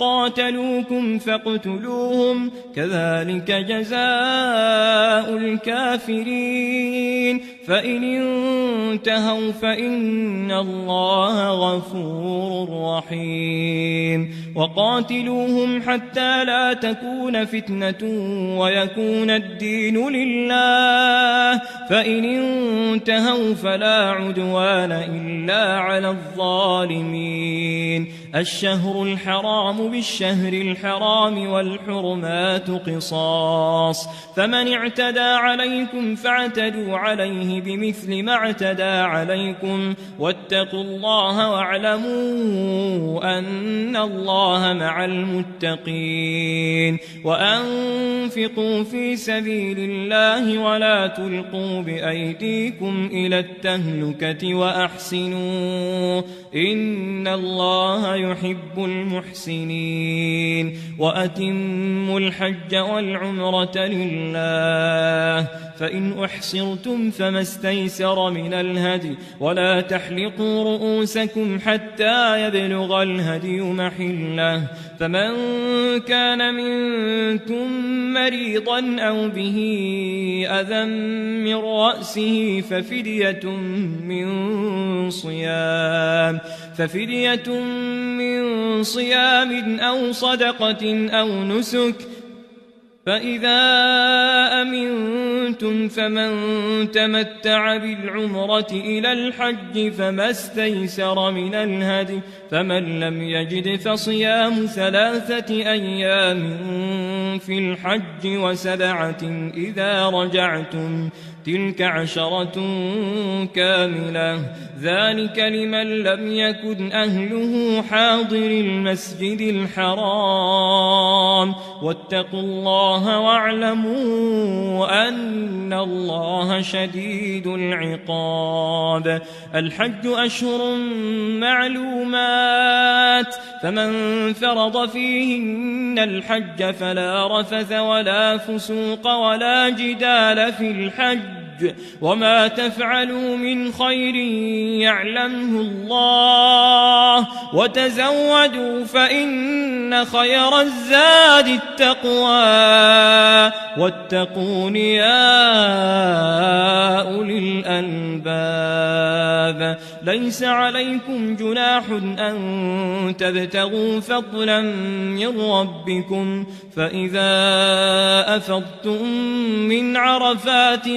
قاتلوكم فاقتلوهم كذلك جزاء الكافرين فإن انتهوا فإن الله غفور رحيم وقاتلوهم حتى لا تكون فتنة ويكون الدين لله فإن انتهوا فلا عدوان إلا على الظالمين الشهر الحرام بالشهر الحرام والحرمات قصاص فمن اعتدى عليكم فاعتدوا عليه بمثل ما اعتدى عليكم واتقوا الله واعلموا أن الله مع المتقين وأنفقوا في سبيل الله ولا تلقوا بأيديكم إلى التهلكة وأحسنوا إن الله يحب المحسنين وأتموا الحج والعمرة لله فإن أحصرتم فما استيسر من الهدي ولا تحلقوا رؤوسكم حتى يبلغ الهدي محله فمن كان منكم مريضا أو به أذى من رأسه ففدية من صيام أو صدقة أو نسك فإذا أمنتم فمن تمتع بالعمرة إلى الحج فما استيسر من الهدي فمن لم يجد فصيام 3 أيام في الحج و7 إذا رجعتم تلك 10 كاملة ذلك لمن لم يكن أهله حاضر المسجد الحرام واتقوا الله واعلموا أن الله شديد العقاب الحج أشهر معلومات فمن فرض فيهن الحج فلا رفث ولا فسوق ولا جدال في الحج وما تفعلوا من خير يعلمه الله وتزودوا فإن خير الزاد التقوى واتقون يا أولي الألباب ليس عليكم جناح أن تبتغوا فضلا من ربكم فإذا أفضتم من عرفات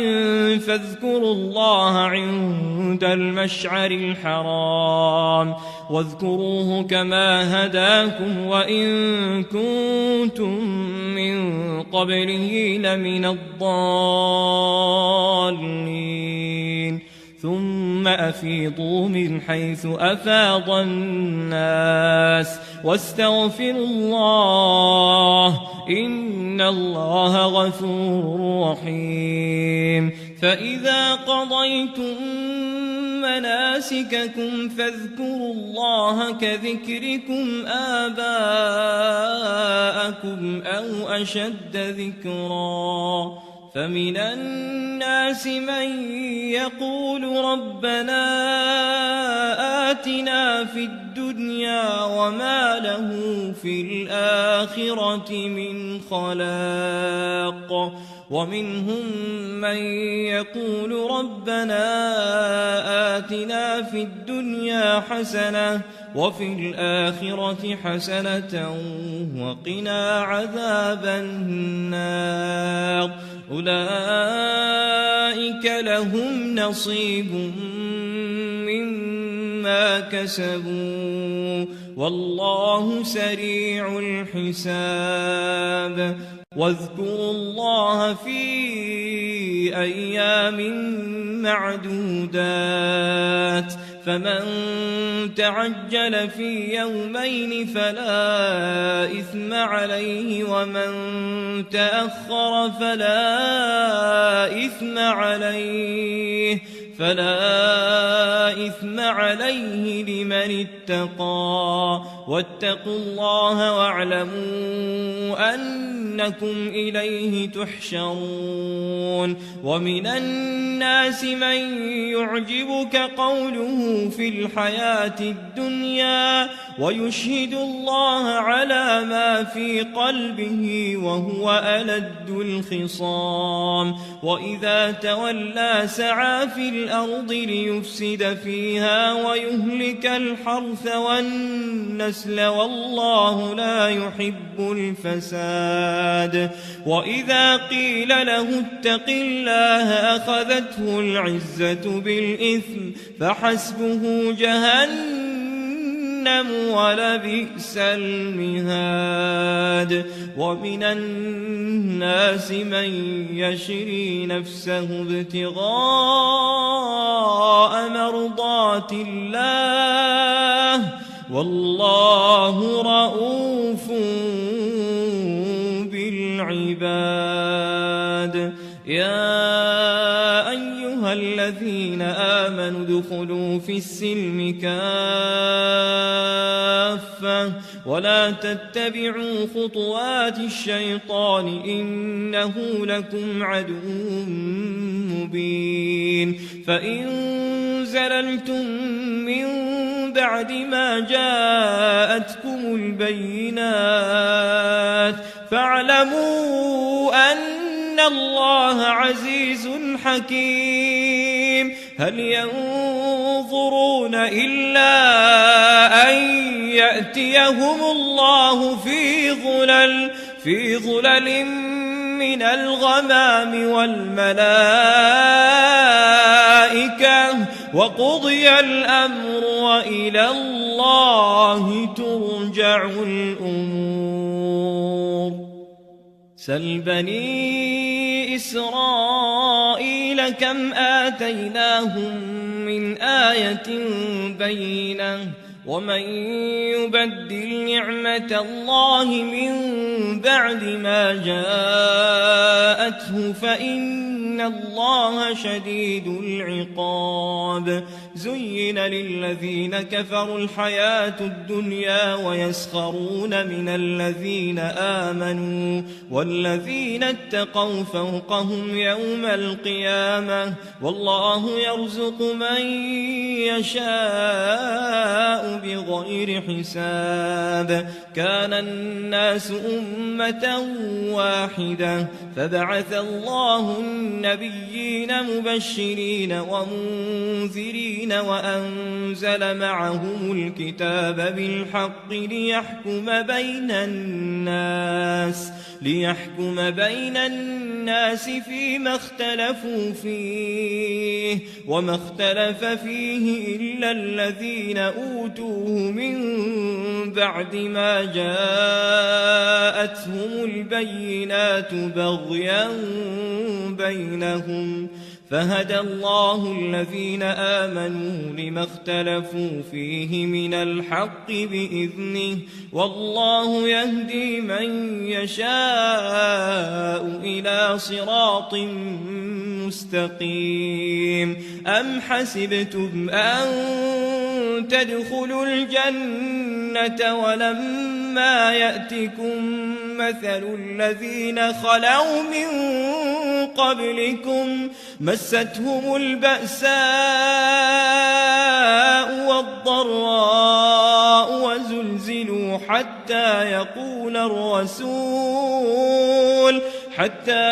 فاذكروا الله عند المشعر الحرام واذكروه كما هداكم وإن كنتم من قبله لمن الضالين ثم أفيضوا من حيث أفاض الناس واستغفروا الله إن الله غفور رحيم فإذا قضيتم مناسككم فاذكروا الله كذكركم آباءكم أو أشد ذكرا فمن الناس من يقول ربنا آتنا في الدنيا وما له في الآخرة من خلاق ومنهم من يقول ربنا آتنا في الدنيا حسنة وفي الآخرة حسنة وقنا عذاب النار أولئك لهم نصيب مما كسبوا والله سريع الحساب واذكروا الله في أيام معدودات فمن تعجل في يومين فلا إثم عليه ومن تأخر فلا إثم عليه لمن اتقى واتقوا الله واعلموا أنكم إليه تحشرون ومن الناس من يعجبك قوله في الحياة الدنيا ويشهد الله على ما في قلبه وهو ألد الخصام وإذا تولى سعى في الأرض ليفسد فيها ويهلك الحرث والنسل والله لا يحب الفساد وإذا قيل له اتق الله أخذته العزة بالإثم فحسبه جهنم ولبئس المهاد ومن الناس من يشري نفسه ابتغاء مرضات الله والله رؤوف بالعباد يا أيها الذين آمنوا ادخلوا في السلم كافة ولا تتبعوا خطوات الشيطان إنه لكم عدو مبين فإن زللتم من بعد ما جاءتكم البينات فاعلموا أن الله عزيز حكيم هل ينظرون إلا أن يأتيهم الله في ظلل من الغمام والملائكة وقضي الأمر وإلى الله ترجع الأمور. سل بني إسرائيل كم آتيناهم من آية بينة ومن يبدل نعمة الله من بعد ما جاءته فإن الله شديد العقاب. زين للذين كفروا الحياة الدنيا ويسخرون من الذين آمنوا والذين اتقوا فوقهم يوم القيامة والله يرزق من يشاء بغير حساب. كان الناس أمة واحدة فبعث الله النبيين مبشرين ومنذرين وأنزل معهم الكتاب بالحق ليحكم بين الناس فيما اختلفوا فيه وما اختلف فيه إلا الذين أوتوه من بعد ما جاءتهم البينات بغيا بينهم فهدى الله الذين آمنوا لما اختلفوا فيه من الحق بإذنه والله يهدي من يشاء إلى صراط مستقيم. أم حسبتم أن تدخلوا الجنة ولما يأتكم مثل الذين خلوا من قبلكم مستهم البأساء والضراء وزلزلوا حتى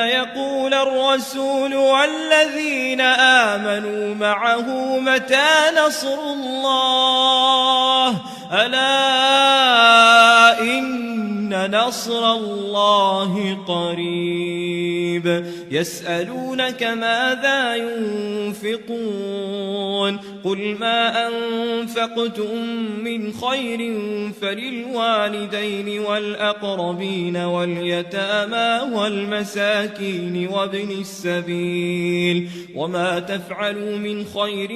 يقول الرسول والذين آمنوا معه متى نصر الله ألا إن نصر الله قريب. يسألونك ماذا ينفقون قل ما أنفقتم من خير فللوالدين والأقربين واليتامى والمساكين وابن السبيل وما تفعلوا من خير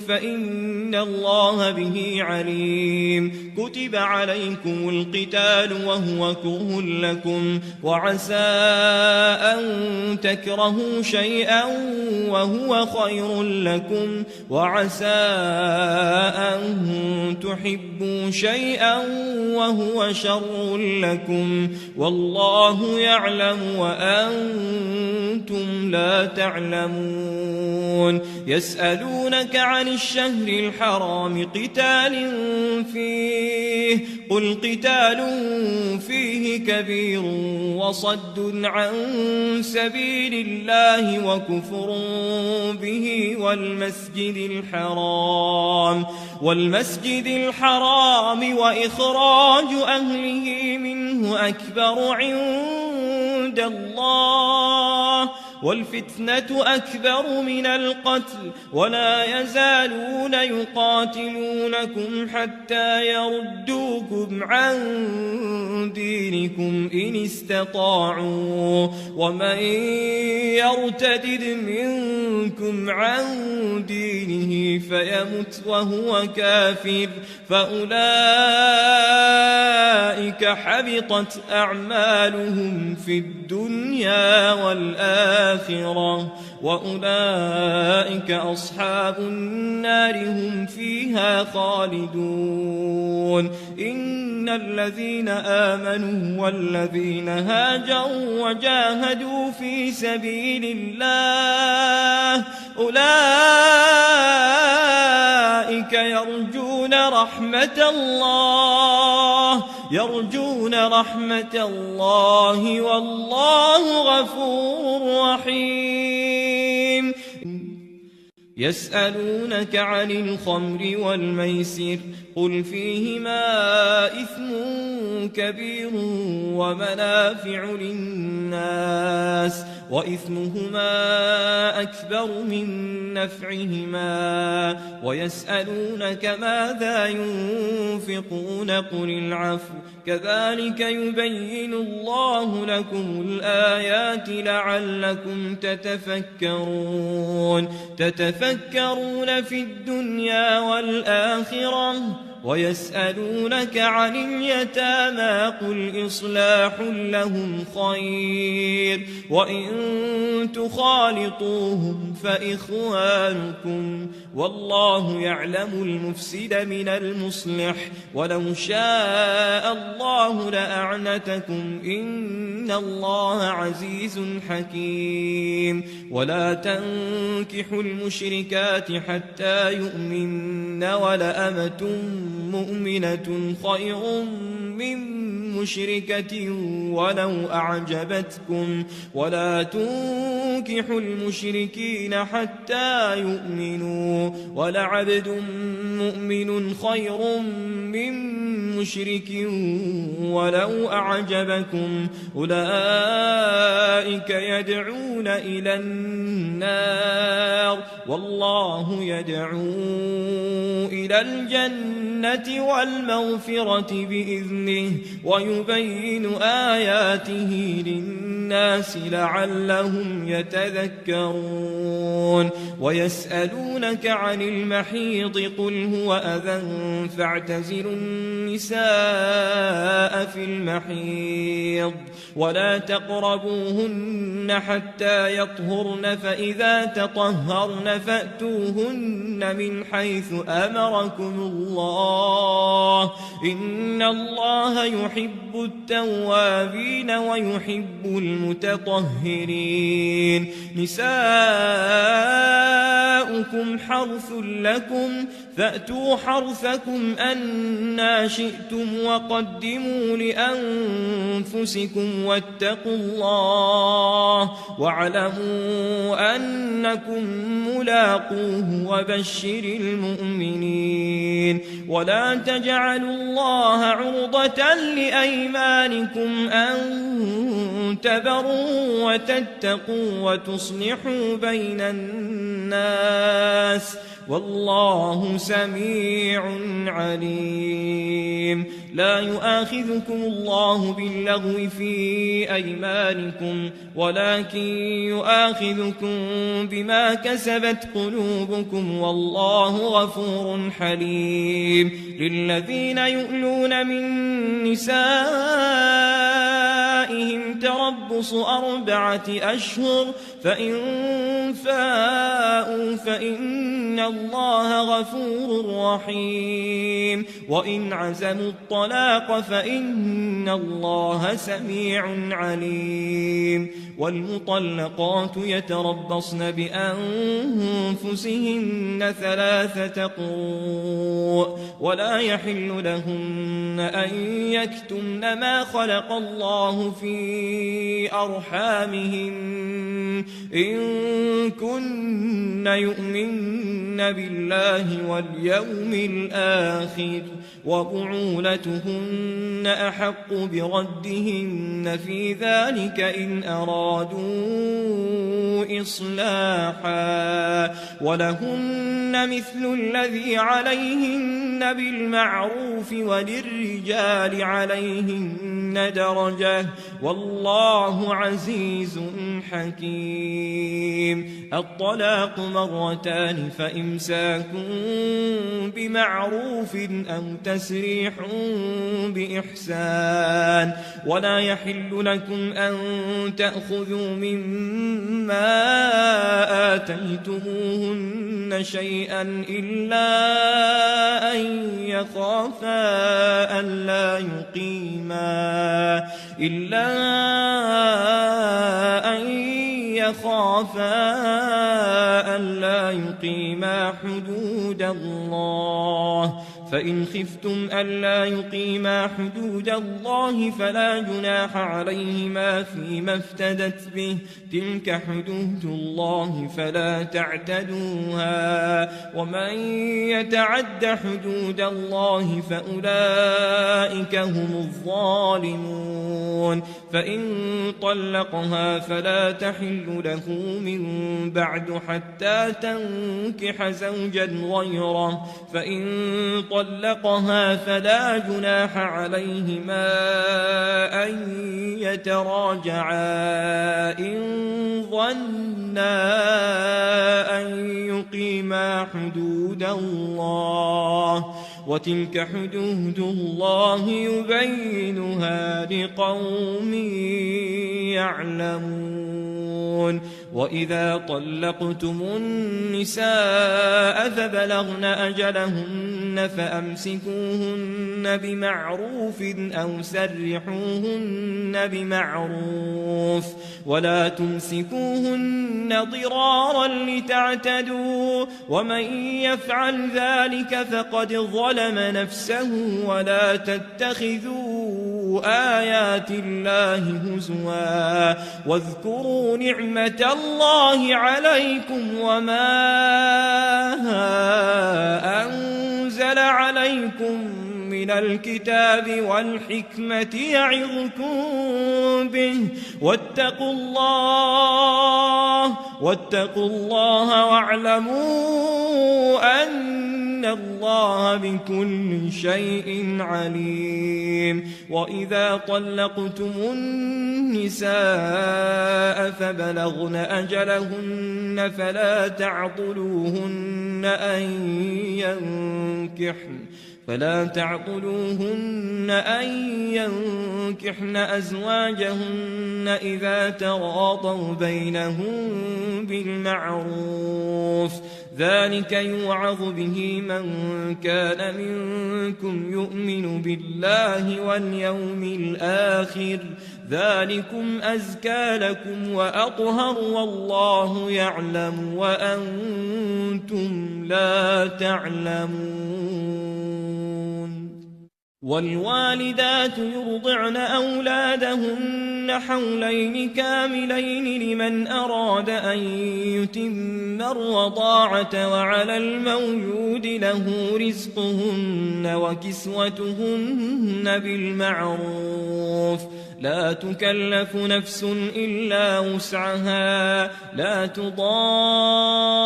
فإن الله به عليم. كتب عليكم القتال وهو كره لكم وعسى أن تكرهوا شيئا وهو خير لكم وعسى أن تحبوا شيئا وهو شر لكم والله يعلم وأنتم لا تعلمون. يسألونك عن الشهر الحرام قتال فيه قل قتال فيه كبير وصد عن سبيل الله وكفر به والمسجد الحرام وإخراج أهله منه أكبر عند الله والفتنة أكبر من القتل ولا يزالون يقاتلونكم حتى يردوكم عن دينكم إن استطاعوا ومن يرتد منكم عن دينه فيمت وهو كافر فأولئك حبطت أعمالهم في الدنيا والآخرة وأولئك أصحاب النار هم فيها خالدون. إن الذين آمنوا والذين هاجروا وجاهدوا في سبيل الله أولئك يرجون رحمة الله والله غفور رحيم. يسألونك عن الخمر والميسر قل فيهما إثم كبير ومنافع للناس وإثمهما أكبر من نفعهما ويسألونك ماذا ينفقون قل العفو كذلك يبين الله لكم الآيات لعلكم تتفكرون في الدنيا والآخرة ويسألونك عن اليتامى قل إصلاح لهم خير وإن تخالطوهم فإخوانكم والله يعلم المفسد من المصلح ولو شاء الله لأعنتكم إن الله عزيز حكيم ولا تنكحوا المشركات حتى يؤمن ولأمة مؤمنة خير من مشركة ولو أعجبتكم ولا تنكحوا المشركين حتى يؤمنوا ولعبد مؤمن خير من مشرك ولو أعجبكم أولئك يدعون إلى النار والله يدعو إلى الجنة والمغفرة بإذنه ويبين آياته للناس لعلهم يتذكرون ويسألونك عن المحيض قل هو أذى فاعتزلوا النساء في المحيض ولا تقربوهن حتى يطهرن فإذا تطهرن فأتوهن من حيث أمركم الله إن الله يحب التوابين ويحب المتطهرين نساؤكم حرث لكم فأتوا حرثكم أنى شئتم وقدموا لأنفسكم واتقوا الله واعلموا أنكم ملاقوه وبشر المؤمنين ولا تجعلوا الله عرضة لأيمانكم أن تبروا وتتقوا وتصلحوا بين الناس والله سميع عليم لا يؤاخذكم الله باللغو في أيمانكم ولكن يؤاخذكم بما كسبت قلوبكم والله غفور حليم للذين يؤلون من نسائهم تربص 4 أشهر فإن فاءوا فإن الله غفور رحيم وإن عزموا الطلاق فإن الله سميع عليم والمطلقات يتربصن بأنفسهن 3 قروء ولا يحل لهن أن يكتمن ما خلق الله في أرحامهن إن كن يؤمن بالله واليوم الآخر وبعولتهن أحق بردهن في ذلك إن أرادوا إصلاحا ولهن مثل الذي عليهن بالمعروف وللرجال عليهن درجة والله عزيز حكيم الطلاق 2 فإمساك بمعروف أو تسريح بإحسان ولا يحل لكم أن تأخذوا مما آتيتموهن شيئا إلا أن يخافا ألا يقيما حدود الله فإن خفتم ألا يقيما حدود الله فلا جناح عليهما فيما افتدت به تلك حدود الله فلا تعتدوها ومن يتعد حدود الله فأولئك هم الظالمون فإن طلقها فلا تحل له من بعد حتى تنكح زوجا غيره فإن طلقها فلا جناح عليهما أن يتراجعا إن ظنا أن يقيما حدود الله وتلك حدود الله يبينها لقوم يعلمون وإذا طلقتم النساء فبلغن أجلهن فأمسكوهن بمعروف أو سرحوهن بمعروف ولا تمسكوهن ضرارا لتعتدوا ومن يفعل ذلك فقد ظلم نفسه ولا تتخذوا آيات الله هزوا واذكروا نعمة الله عليكم وما أنزل عليكم من الكتاب والحكمة يعظكم به واتقوا الله واعلموا أن الله بكل شيء عليم وإذا طلقتم النساء فبلغن أجلهن فلا تعقلوهن أن ينكحن أزواجهن إذا تراضوا بينهم بالمعروف ذلك يوعظ به من كان منكم يؤمن بالله واليوم الآخر ذلكم أزكى لكم وأطهر والله يعلم وأنتم لا تعلمون والوالدات يرضعن أولادهن حولين كاملين لمن أراد أن يتم الرضاعة وعلى المولود له رزقهن وكسوتهن بالمعروف لا تكلف نفس إلا وسعها لا تضار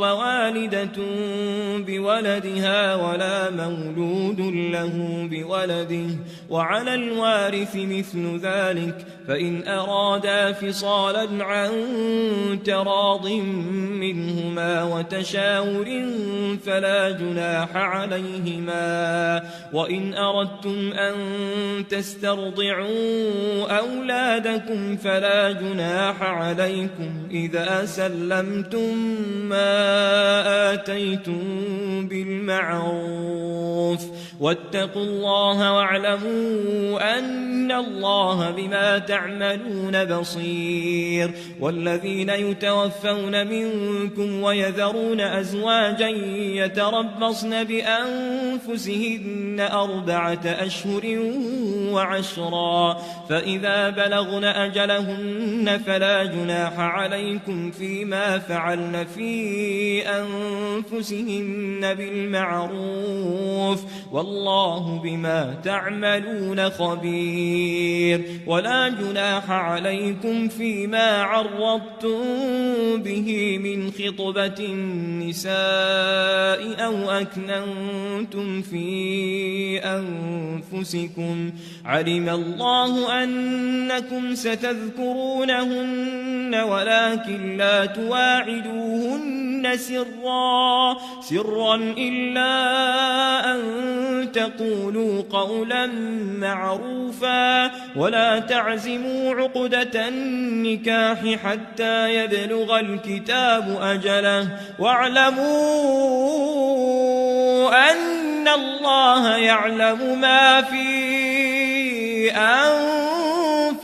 والدة بولدها ولا مولود له بولده وعلى الوارث مثل ذلك فإن أرادا فصالا عن تراض منهما وتشاور فلا جناح عليهما وإن أردتم أن تسترضعوا أولادكم فلا جناح عليكم إذا سلمتم ما آتيتم بالمعروف واتقوا الله واعلموا أن الله بما تعملون بصير والذين يتوفون منكم ويذرون أزواجا يتربصن بأنفسهن 4 أشهر وعشرا فإذا بلغن أجلهن فلا جناح عليكم فيما فعلن في أنفسهن بالمعروف والله بما تعملون خبير ولا جناح عليكم فيما عرضتم به من خطبة النساء أو أكننتم في أنفسكم علم الله أنكم ستذكرونهن ولكن لا تواعدوهن سرا إلا أن تقولوا قولا معروفا ولا تعزموا عقدة النكاح حتى يبلغ الكتاب أجله واعلموا أن الله يعلم ما في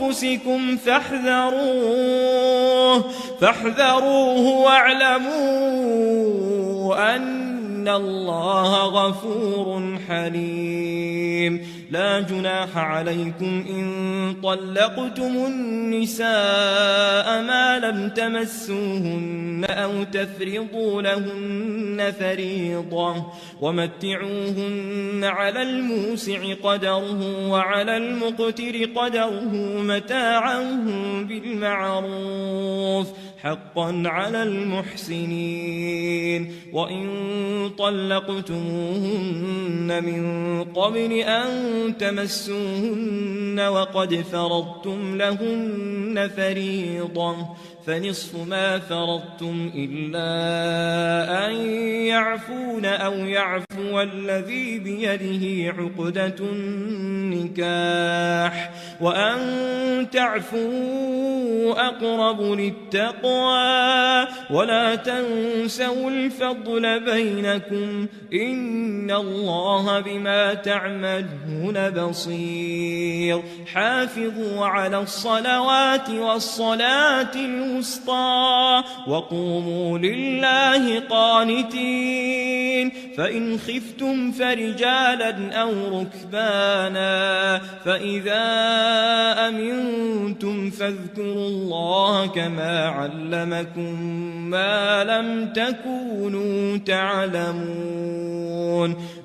أنفسكم فاحذروه واعلموا أن إن الله غفور حليم. لا جناح عليكم إن طلقتم النساء ما لم تمسوهن أو تفرضوا لهن فريضة، ومتعوهن على الموسع قدره وعلى المقتر قدره متاعا بالمعروف حقا على المحسنين. وإن طلقتموهن من قبل أن تمسوهن وقد فرضتم لهن فريضة فنصف ما فرضتم إلا أن يعفون أو يعفو الذي بيده عقدة النكاح، وأن تعفوا أقرب للتقوى، ولا تنسوا الفضل بينكم إن الله بما تعملون بصير. حافظوا على الصلوات والصلاة الوسطى وقوموا لله قانتين. فإن خفتم فرجالا أو ركبانا فإذا أمنتم فاذكروا الله كما علمكم ما لم تكونوا تعلمون.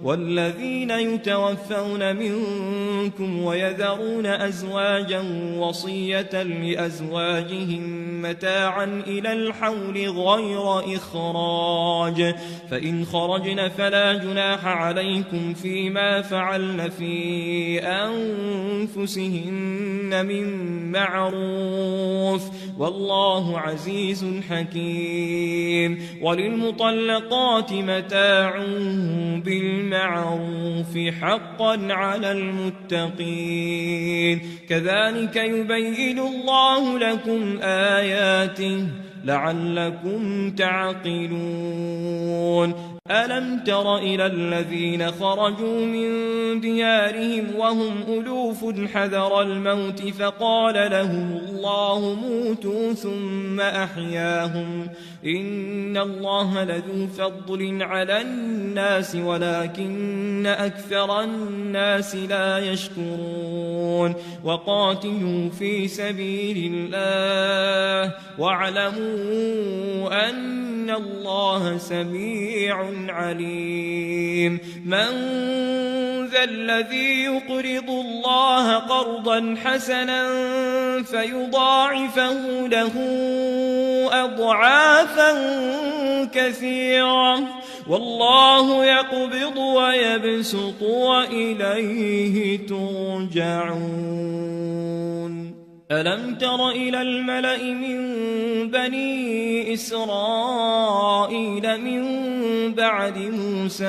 والذين يتوفون منكم ويذرون أزواجا وصية لأزواجهم متاعا إلى الحول غير إخراج، فإن خرجن فلا جناح عليكم فيما فعلن في أنفسهن من معروف والله عزيز حكيم. وللمطلقات متاع بالمعروف حقا على المتقين. كذلك يبين الله لكم آياته لعلكم تعقلون. ألم تر إلى الذين خرجوا من ديارهم وهم ألوف حذر الموت فقال لهم الله موتوا ثم أحياهم إن الله لذو فضل على الناس ولكن أكثر الناس لا يشكرون. وقاتلوا في سبيل الله واعلموا أن الله سميع عليم. من ذا الذي يقرض الله قرضا حسنا فيضاعفه له أضعافا كثيرة والله يقبض ويبسط وإليه ترجعون. ألم تر إلى الملأ من بني إسرائيل من بعد موسى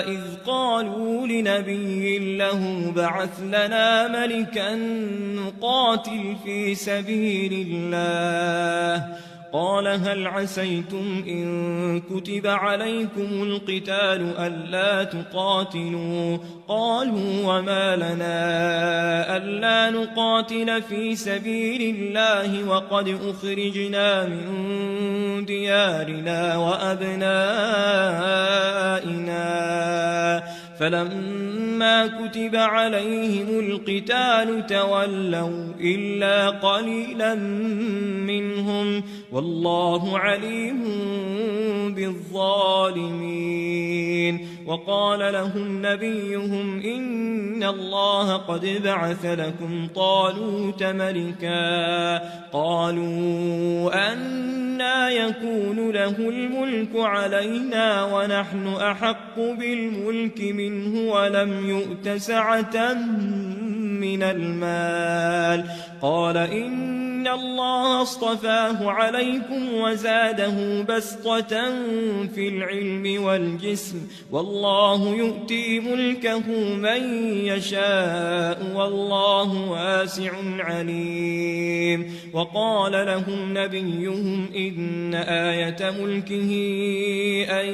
إذ قالوا لنبي له بعث لنا ملكا نقاتل في سبيل الله قال هل عسيتم إن كتب عليكم القتال ألا تقاتلوا قالوا وما لنا ألا نقاتل في سبيل الله وقد أخرجنا من ديارنا وأبنائنا فلما كتب عليهم القتال تولوا إلا قليلا منهم والله عليم بالظالمين. وقال لهم نبيهم إن الله قد بعث لكم طالوت ملكا قالوا أنى يكون له الملك علينا ونحن أحق بالملك منه ولم يؤت سعة من المال قال إن الله اصطفاه عليكم وزاده بسطة في العلم والجسم والله يؤتي ملكه من يشاء والله واسع عليم. وقال لهم نبيهم إن آية ملكه أن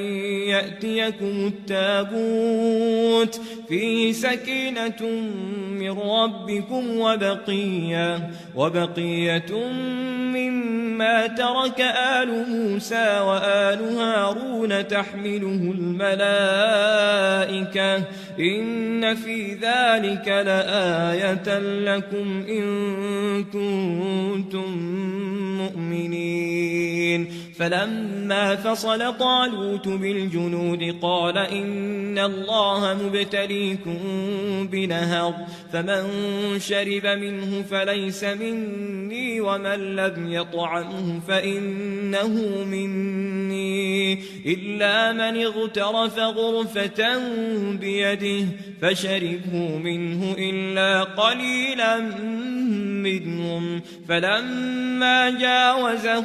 يأتيكم التابوت فيه سكينة من ربكم وبقية مما ترك آل موسى وآل هارون تحمله الملائكة إن في ذلك لآية لكم إن كنتم مؤمنين فلما فصل طالوت بالجنود قال إن الله مبتليكم بنهر فمن شرب منه فليس مني ومن لم يطعمه فإنه مني إلا من اغترف غرفة بيده فشربوا منه إلا قليلا منهم فلما جاوزه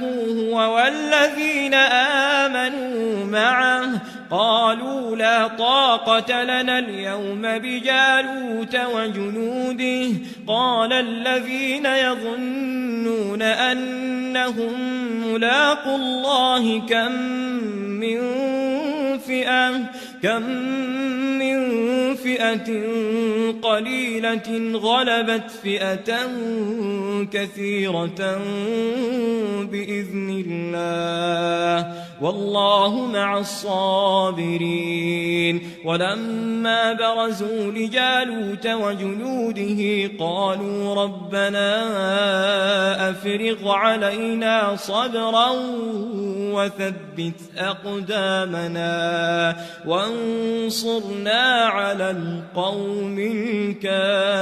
هو والذين آمنوا معه قالوا لا طاقة لنا اليوم بجالوت وجنوده قال الذين يظنون أنهم ملاقو الله كم من فئة قليلة غلبت فئة كثيرة بإذن الله والله مع الصابرين ولما برزوا لجالوت وجنوده قالوا ربنا أفرغ علينا صبرا وثبت أقدامنا وانصرنا على القوم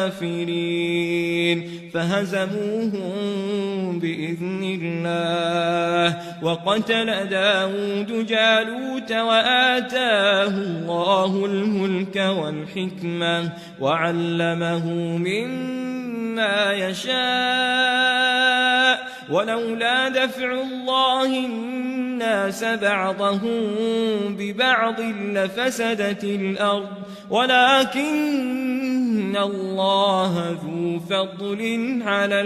الكافرين فهزموهم بإذن الله وقتل داود جالوت وآتاه الله الملك والحكمة وعلمه مما يشاء ولولا دفع الله الناس بعضهم ببعض لفسدت الأرض ولكن الله ذو فضل على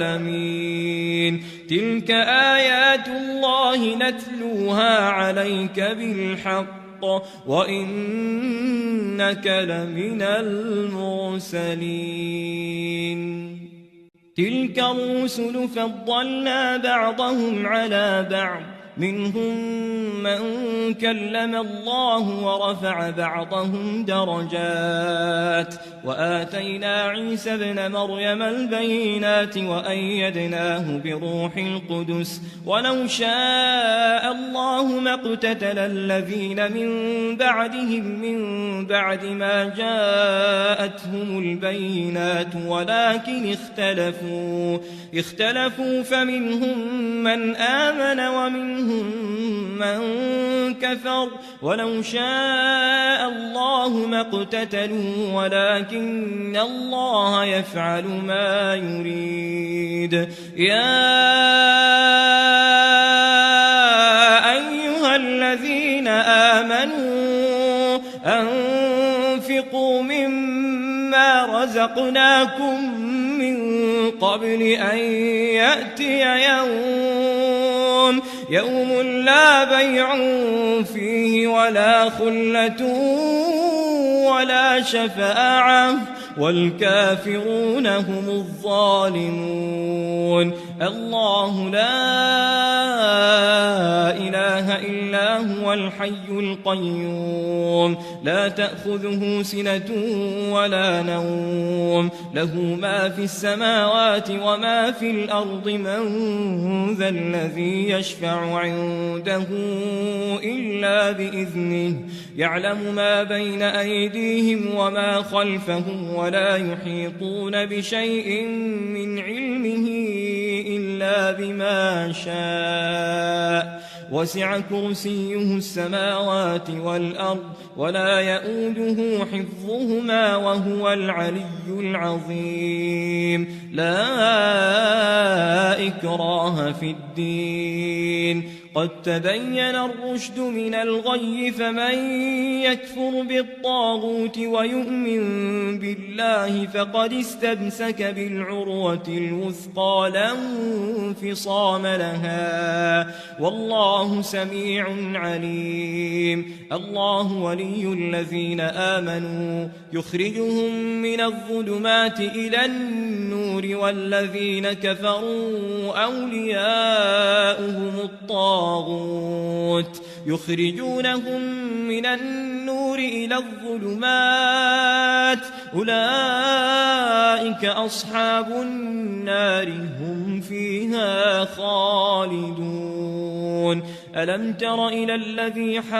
العالمين تلك آيات الله نتلوها عليك بالحق وإنك لمن المرسلين تلك الرسل فضلنا بعضهم على بعض منهم من كلم الله ورفع بعضهم درجات وآتينا عيسى ابن مريم البينات وأيدناه بروح القدس ولو شاء الله ما اقتتل الذين من بعدهم من بعد ما جاءتهم البينات ولكن اختلفوا فمنهم من آمن ومنهم من كفر ولو شاء الله ما اقتتلوا ولكن الله يفعل ما يريد يا أيها الذين آمنوا أنفقوا مما رزقناكم من قبل أن يأتي يوم لا بيع فيه ولا خلة ولا شفاعة والكافرون هم الظالمون الله لا إله إلا هو الحي القيوم لا تأخذه سنة ولا نوم له ما في السماوات وما في الأرض من ذا الذي يشفع عنده إلا بإذنه يعلم ما بين أيديهم وما خلفهم ولا يحيطون بشيء من علمه إلا بما شاء وسع كرسيه السماوات والأرض ولا يؤوده حفظهما وهو العلي العظيم لا إكراه في الدين قد تبين الرشد من الغي فمن يكفر بالطاغوت ويؤمن بالله فقد استمسك بالعروة الوثقى لا انفصام لها والله سميع عليم الله ولي الذين آمنوا يخرجهم من الظلمات إلى النور والذين كفروا أولياؤهم الطاغوت يخرجونهم من النور إلى الظلمات أولئك أصحاب النار هم فيها خالدون ألم تر إلى الذي حاج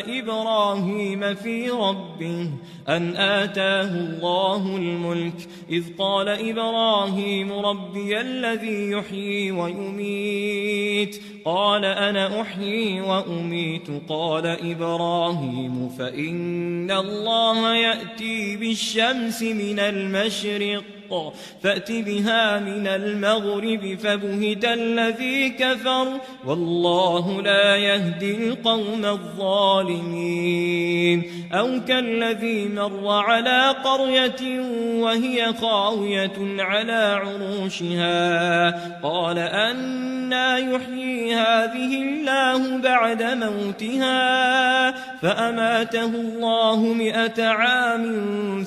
إبراهيم في ربه أن آتاه الله الملك إذ قال إبراهيم ربي الذي يحيي ويميت قال أنا أحيي وأميت قال إبراهيم فإن الله يأتي بالشمس من المشرق فأت بها من المغرب فبهت الذي كفر والله لا يهدي القوم الظالمين أو كالذي مر على قرية وهي خاوية على عروشها قال أنى يحيي هذه الله بعد موتها فأماته الله 100 عام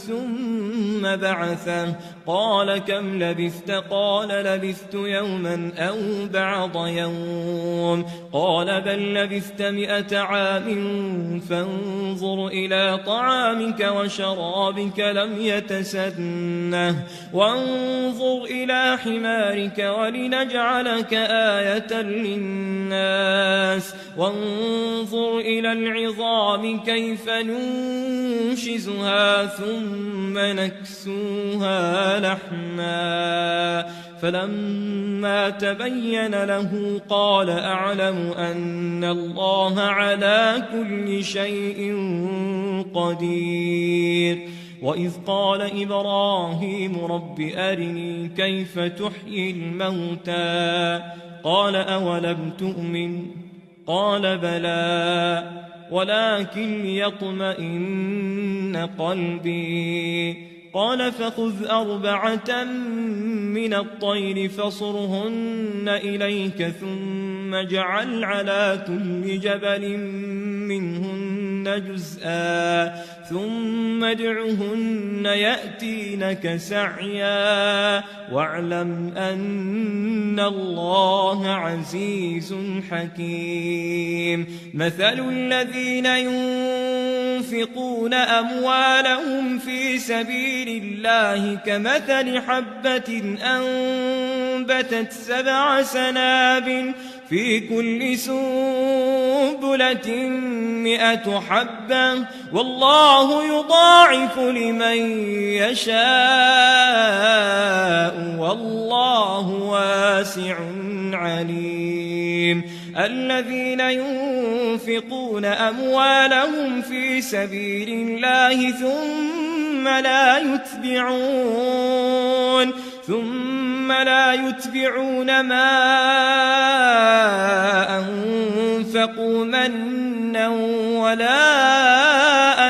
ثم بعثه قال كم لبثت قال لبثت يوما أو بعض يوم قال بل لبثت 100 عام فانظر إلى طعامك وشرابك لم يتسنه وانظر إلى حمارك ولنجعلك آية للناس وانظر إلى العظام كيف ننشزها ثم نكسوها لحما فلما تبين له قال أعلم أن الله على كل شيء قدير وإذ قال إبراهيم رب أرني كيف تحيي الموتى قال أولم تؤمن قال بلى ولكن ليطمئن قلبي قال فخذ 4 من الطير فصرهن إليك ثم اجعل على كل جبل منهن جزءا ثم ادعهن يأتينك سعيا واعلم أن الله عزيز حكيم مثل الذين ينفقون أموالهم في سبيل الله كمثل حبة أنبتت 7 سنابل في كل سنبلة 100 حبة والله يضاعف لمن يشاء والله واسع عليم الذين ينفقون أموالهم في سبيل الله ثم لا يتبعون ما أنفقوا منا ولا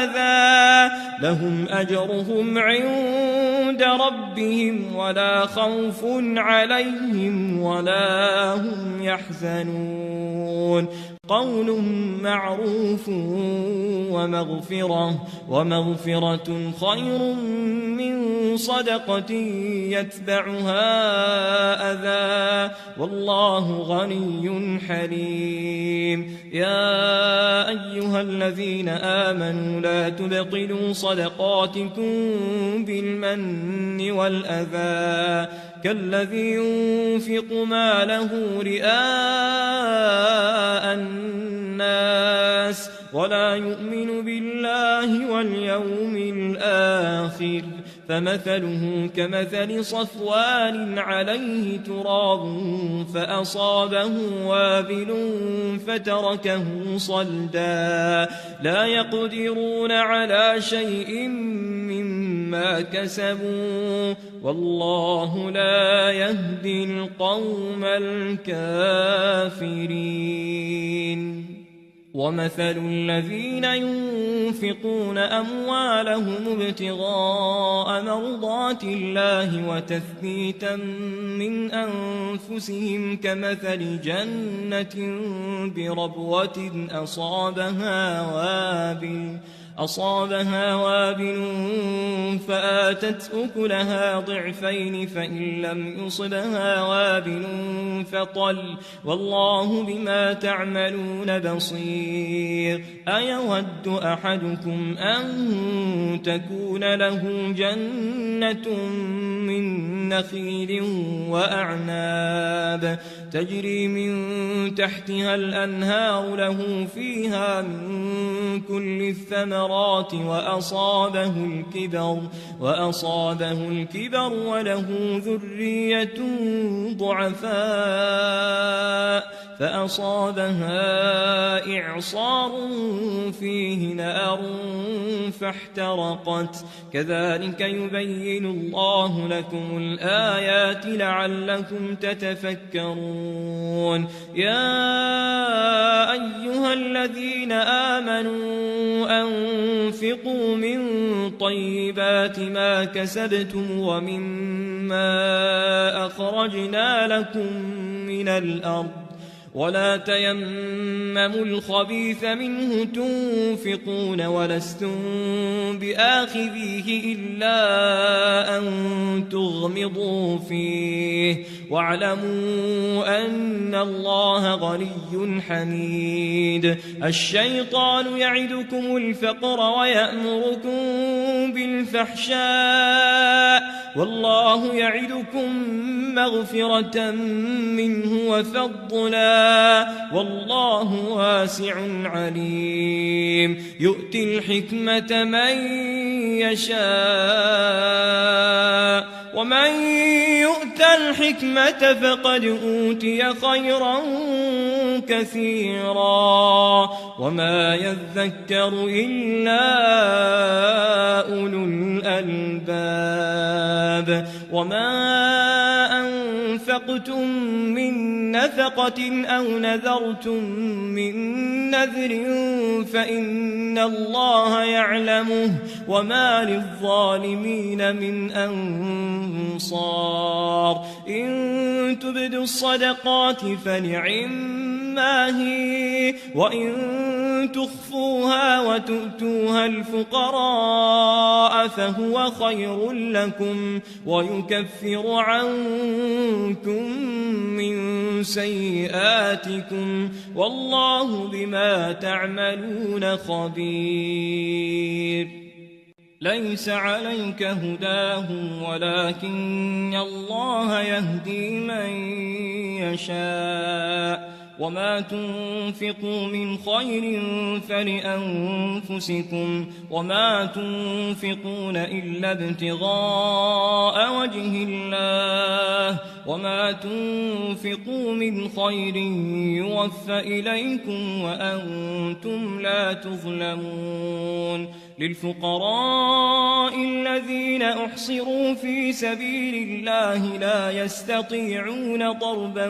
أذى لهم أجرهم عند ربهم ولا خوف عليهم ولا هم يحزنون قول معروف ومغفرة خير من صدقة يتبعها أذى والله غني حليم يا أيها الذين آمنوا لا تبطلوا صدقاتكم بالمن والأذى كالذي ينفق ماله رئاء الناس ولا يؤمن بالله واليوم الآخر فمثله كمثل صفوان عليه تراب فأصابه وابل فتركه صلدا لا يقدرون على شيء مما كسبوا والله لا يهدي القوم الكافرين ومثل الذين ينفقون أموالهم ابتغاء مرضات الله وتثبيتا من أنفسهم كمثل جنة بربوة أصابها وابل فآتت أكلها ضعفين فإن لم يصبها وابل فطل والله بما تعملون بصير أيود أحدكم أن تكون له جنة من نخيل وأعناب تجري من تحتها الأنهار له فيها من كل الثمرات وأصابه الكبر وله ذرية ضعفاء فأصابها إعصار فيه نار فاحترقت كذلك يبين الله لكم الآيات لعلكم تتفكرون يا أيها الذين آمنوا أنفقوا من طيبات ما كسبتم ومما أخرجنا لكم من الأرض ولا تيمموا الخبيث منه تنفقون ولستم بآخذيه إلا أن تغمضوا فيه واعلموا أن الله غني حميد الشيطان يعدكم الفقر ويأمركم بالفحشاء والله يعدكم مغفرة منه وفضلا والله واسع عليم يؤتي الحكمة من يشاء ومن يؤت الحكمة فقد أوتي خيرا كثيرا وما يذكر إلا أولو الألباب وما أنفقتم من نفقة أو نذرتم من نذر فإن الله يعلمه وما للظالمين من أنصار إن تبدوا الصدقات فنعما هي وإن تخفوها وتؤتوها الفقراء فهو خير لكم ويكفر عنكم من سيئاتكم والله بما تعملون خبير ليس عليك هداهم ولكن الله يهدي من يشاء وما تنفقوا من خير فلأنفسكم وما تنفقون إلا ابتغاء وجه الله وما تنفقوا من خير يوفى إليكم وأنتم لا تظلمون للفقراء الذين أحصروا في سبيل الله لا يستطيعون ضربا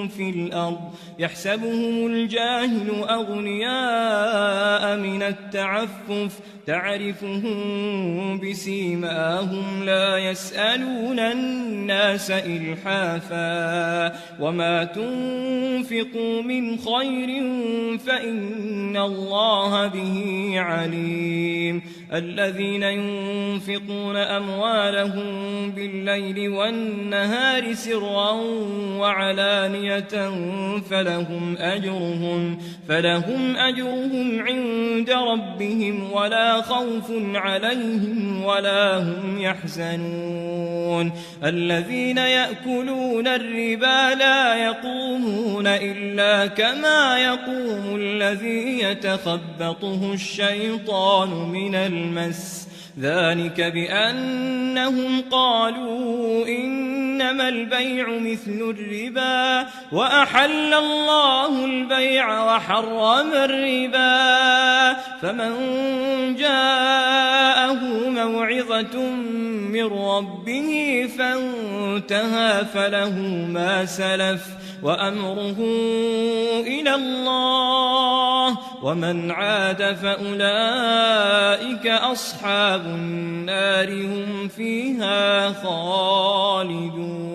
في الأرض يحسبهم الجاهل أغنياء من التعفف تعرفهم بسيماهم لا يسألون الناس إلحافا وما تنفقوا من خير فإن الله به عليم الذين ينفقون أموالهم بالليل والنهار سرا وعلانية فلهم أجرهم عند ربهم ولا ولا خوف عليهم ولا هم يحزنون الذين يأكلون الربا لا يقومون إلا كما يقوم الذي يتخبطه الشيطان من المس ذلك بأنهم قالوا إنما البيع مثل الربا وأحل الله البيع وحرم الربا فمن جاءه موعظة من ربه فانتهى فله ما سلف وأمره إلى الله ومن عاد فأولئك أصحاب النار هم فيها خالدون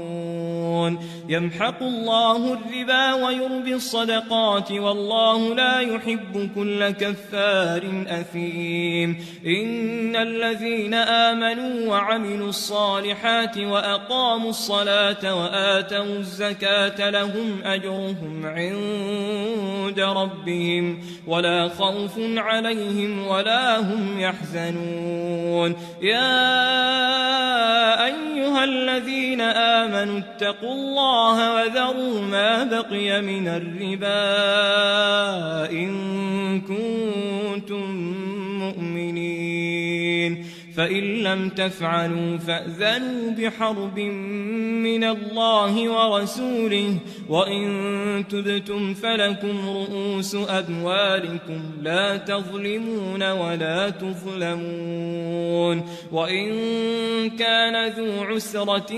يمحق الله الربا ويربي الصدقات والله لا يحب كل كفار أثيم إن الذين آمنوا وعملوا الصالحات وأقاموا الصلاة وآتوا الزكاة لهم أجرهم عند ربهم ولا خوف عليهم ولا هم يحزنون يا أيها الذين آمنوا اتقوا الله وذروا ما بقي من الربا إن كنتم مؤمنين فإن لم تفعلوا فأذنوا بحرب من الله ورسوله وإن تبتم فلكم رؤوس أموالكم لا تظلمون ولا تظلمون وإن كان ذو عسرة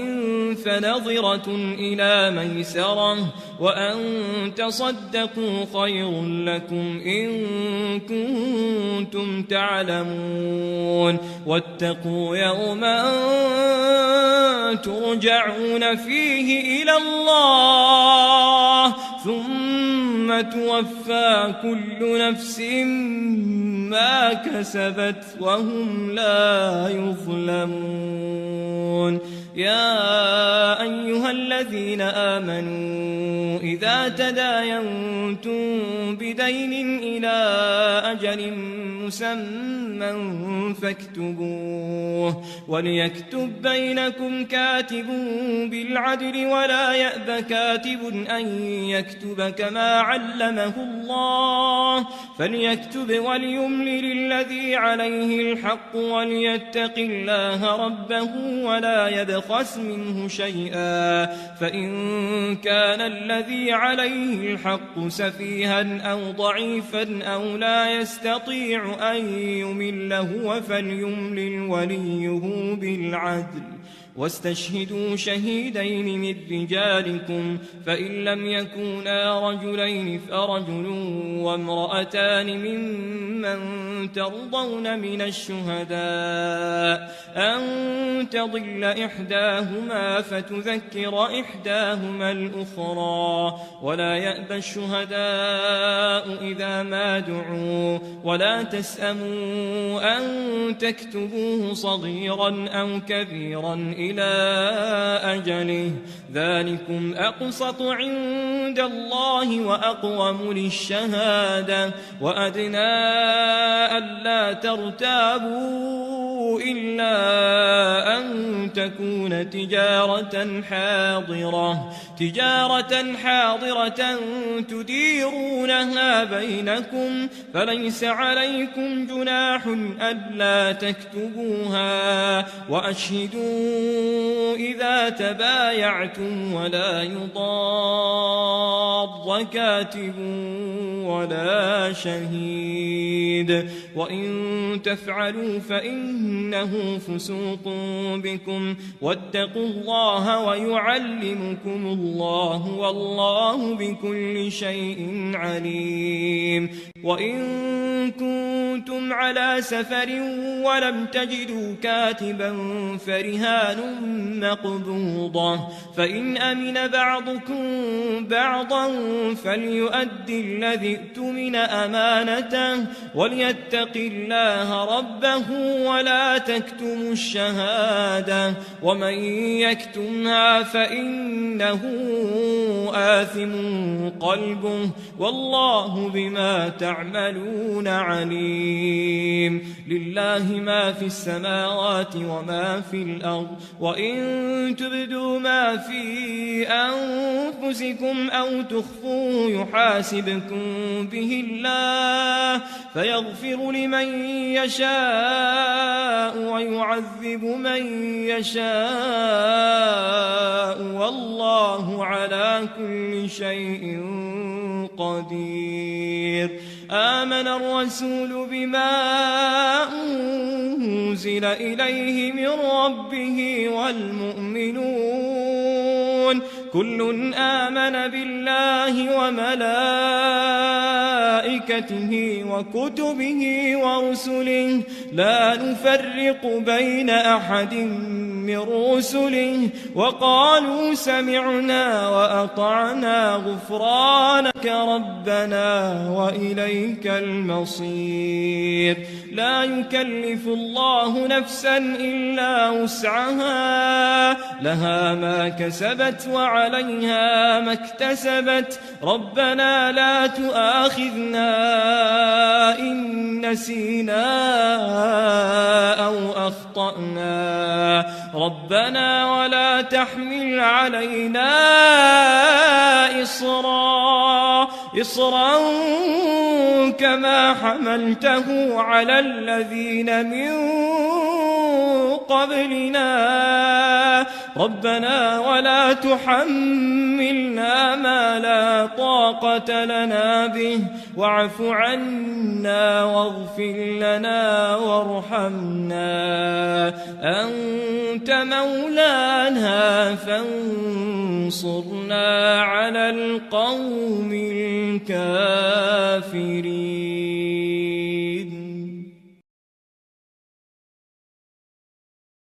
فنظرة إلى ميسرة وأن تصدقوا خير لكم إن كنتم تعلمون واتقوا يوما ترجعون فيه إلى الله ثم توفى كل نفس ما كسبت وهم لا يظلمون يا أيها الذين آمنوا إذا تداينتم بدين إلى أجل مسمى فاكتبوه وليكتب بينكم كاتب بالعدل ولا يأب كاتب أن يكتب كما علمه الله فليكتب وليملل الذي عليه الحق وليتق الله ربه ولا يبخس منه شيئا فإن كان الذي عليه الحق سفيها أو ضعيفا أو لا يستطيع أن يمل هو فليملل وليه بالعدل واستشهدوا شهيدين من رجالكم فإن لم يكونا رجلين فرجل وامرأتان ممن ترضون من الشهداء أن تضل إحداهما فتذكر إحداهما الأخرى ولا يأبى الشهداء إذا ما دعوا ولا تسأموا أن تكتبوه صغيرا أو كبيرا إلى أجله ذلكم أقسط عند الله وأقوم للشهادة وأدنى ألا ترتابوا إلا أن تكون تجارة حاضرة تديرونها بينكم فليس عليكم جناح ألا تكتبوها وأشهدوا إذا تبايعتم ولا يضار كاتب ولا شهيد وإن تفعلوا فإنه فسوق بكم واتقوا الله ويعلمكم الله والله بكل شيء عليم وإن كنتم على سفر ولم تجدوا كاتبا فرهان مقبوضة فإن أمن بعضكم بعضا فليؤدي الذي ائتمن أمانته وليتق الله ربه ولا تكتموا الشهادة ومن يكتمها فإنه آثم قلبه والله بما تعملون عليم حليم لله ما في السماوات وما في الأرض وإن تبدوا ما في أنفسكم أو تخفوه يحاسبكم به الله فيغفر لمن يشاء ويعذب من يشاء والله على كل شيء قدير آمن الرسول بما أنزل إليه من ربه والمؤمنون كل آمن بالله وملائكته وكتبه ورسله لا نفرق بين أحد من رسله وقالوا سمعنا وأطعنا غفرانك ربنا وإليك المصير لا يكلف الله نفسا إلا وسعها لها ما كسبت وعليها ما اكتسبت ربنا لا تؤاخذنا إن نسينا أو أخطأنا ربنا ولا تحمل علينا إصرا كما حملته على الذين من قبلنا ربنا ولا تحملنا ما لا طاقة لنا به واعف عنا واغفر لنا وارحمنا أنت مولانا فانصرنا على القوم الكافرين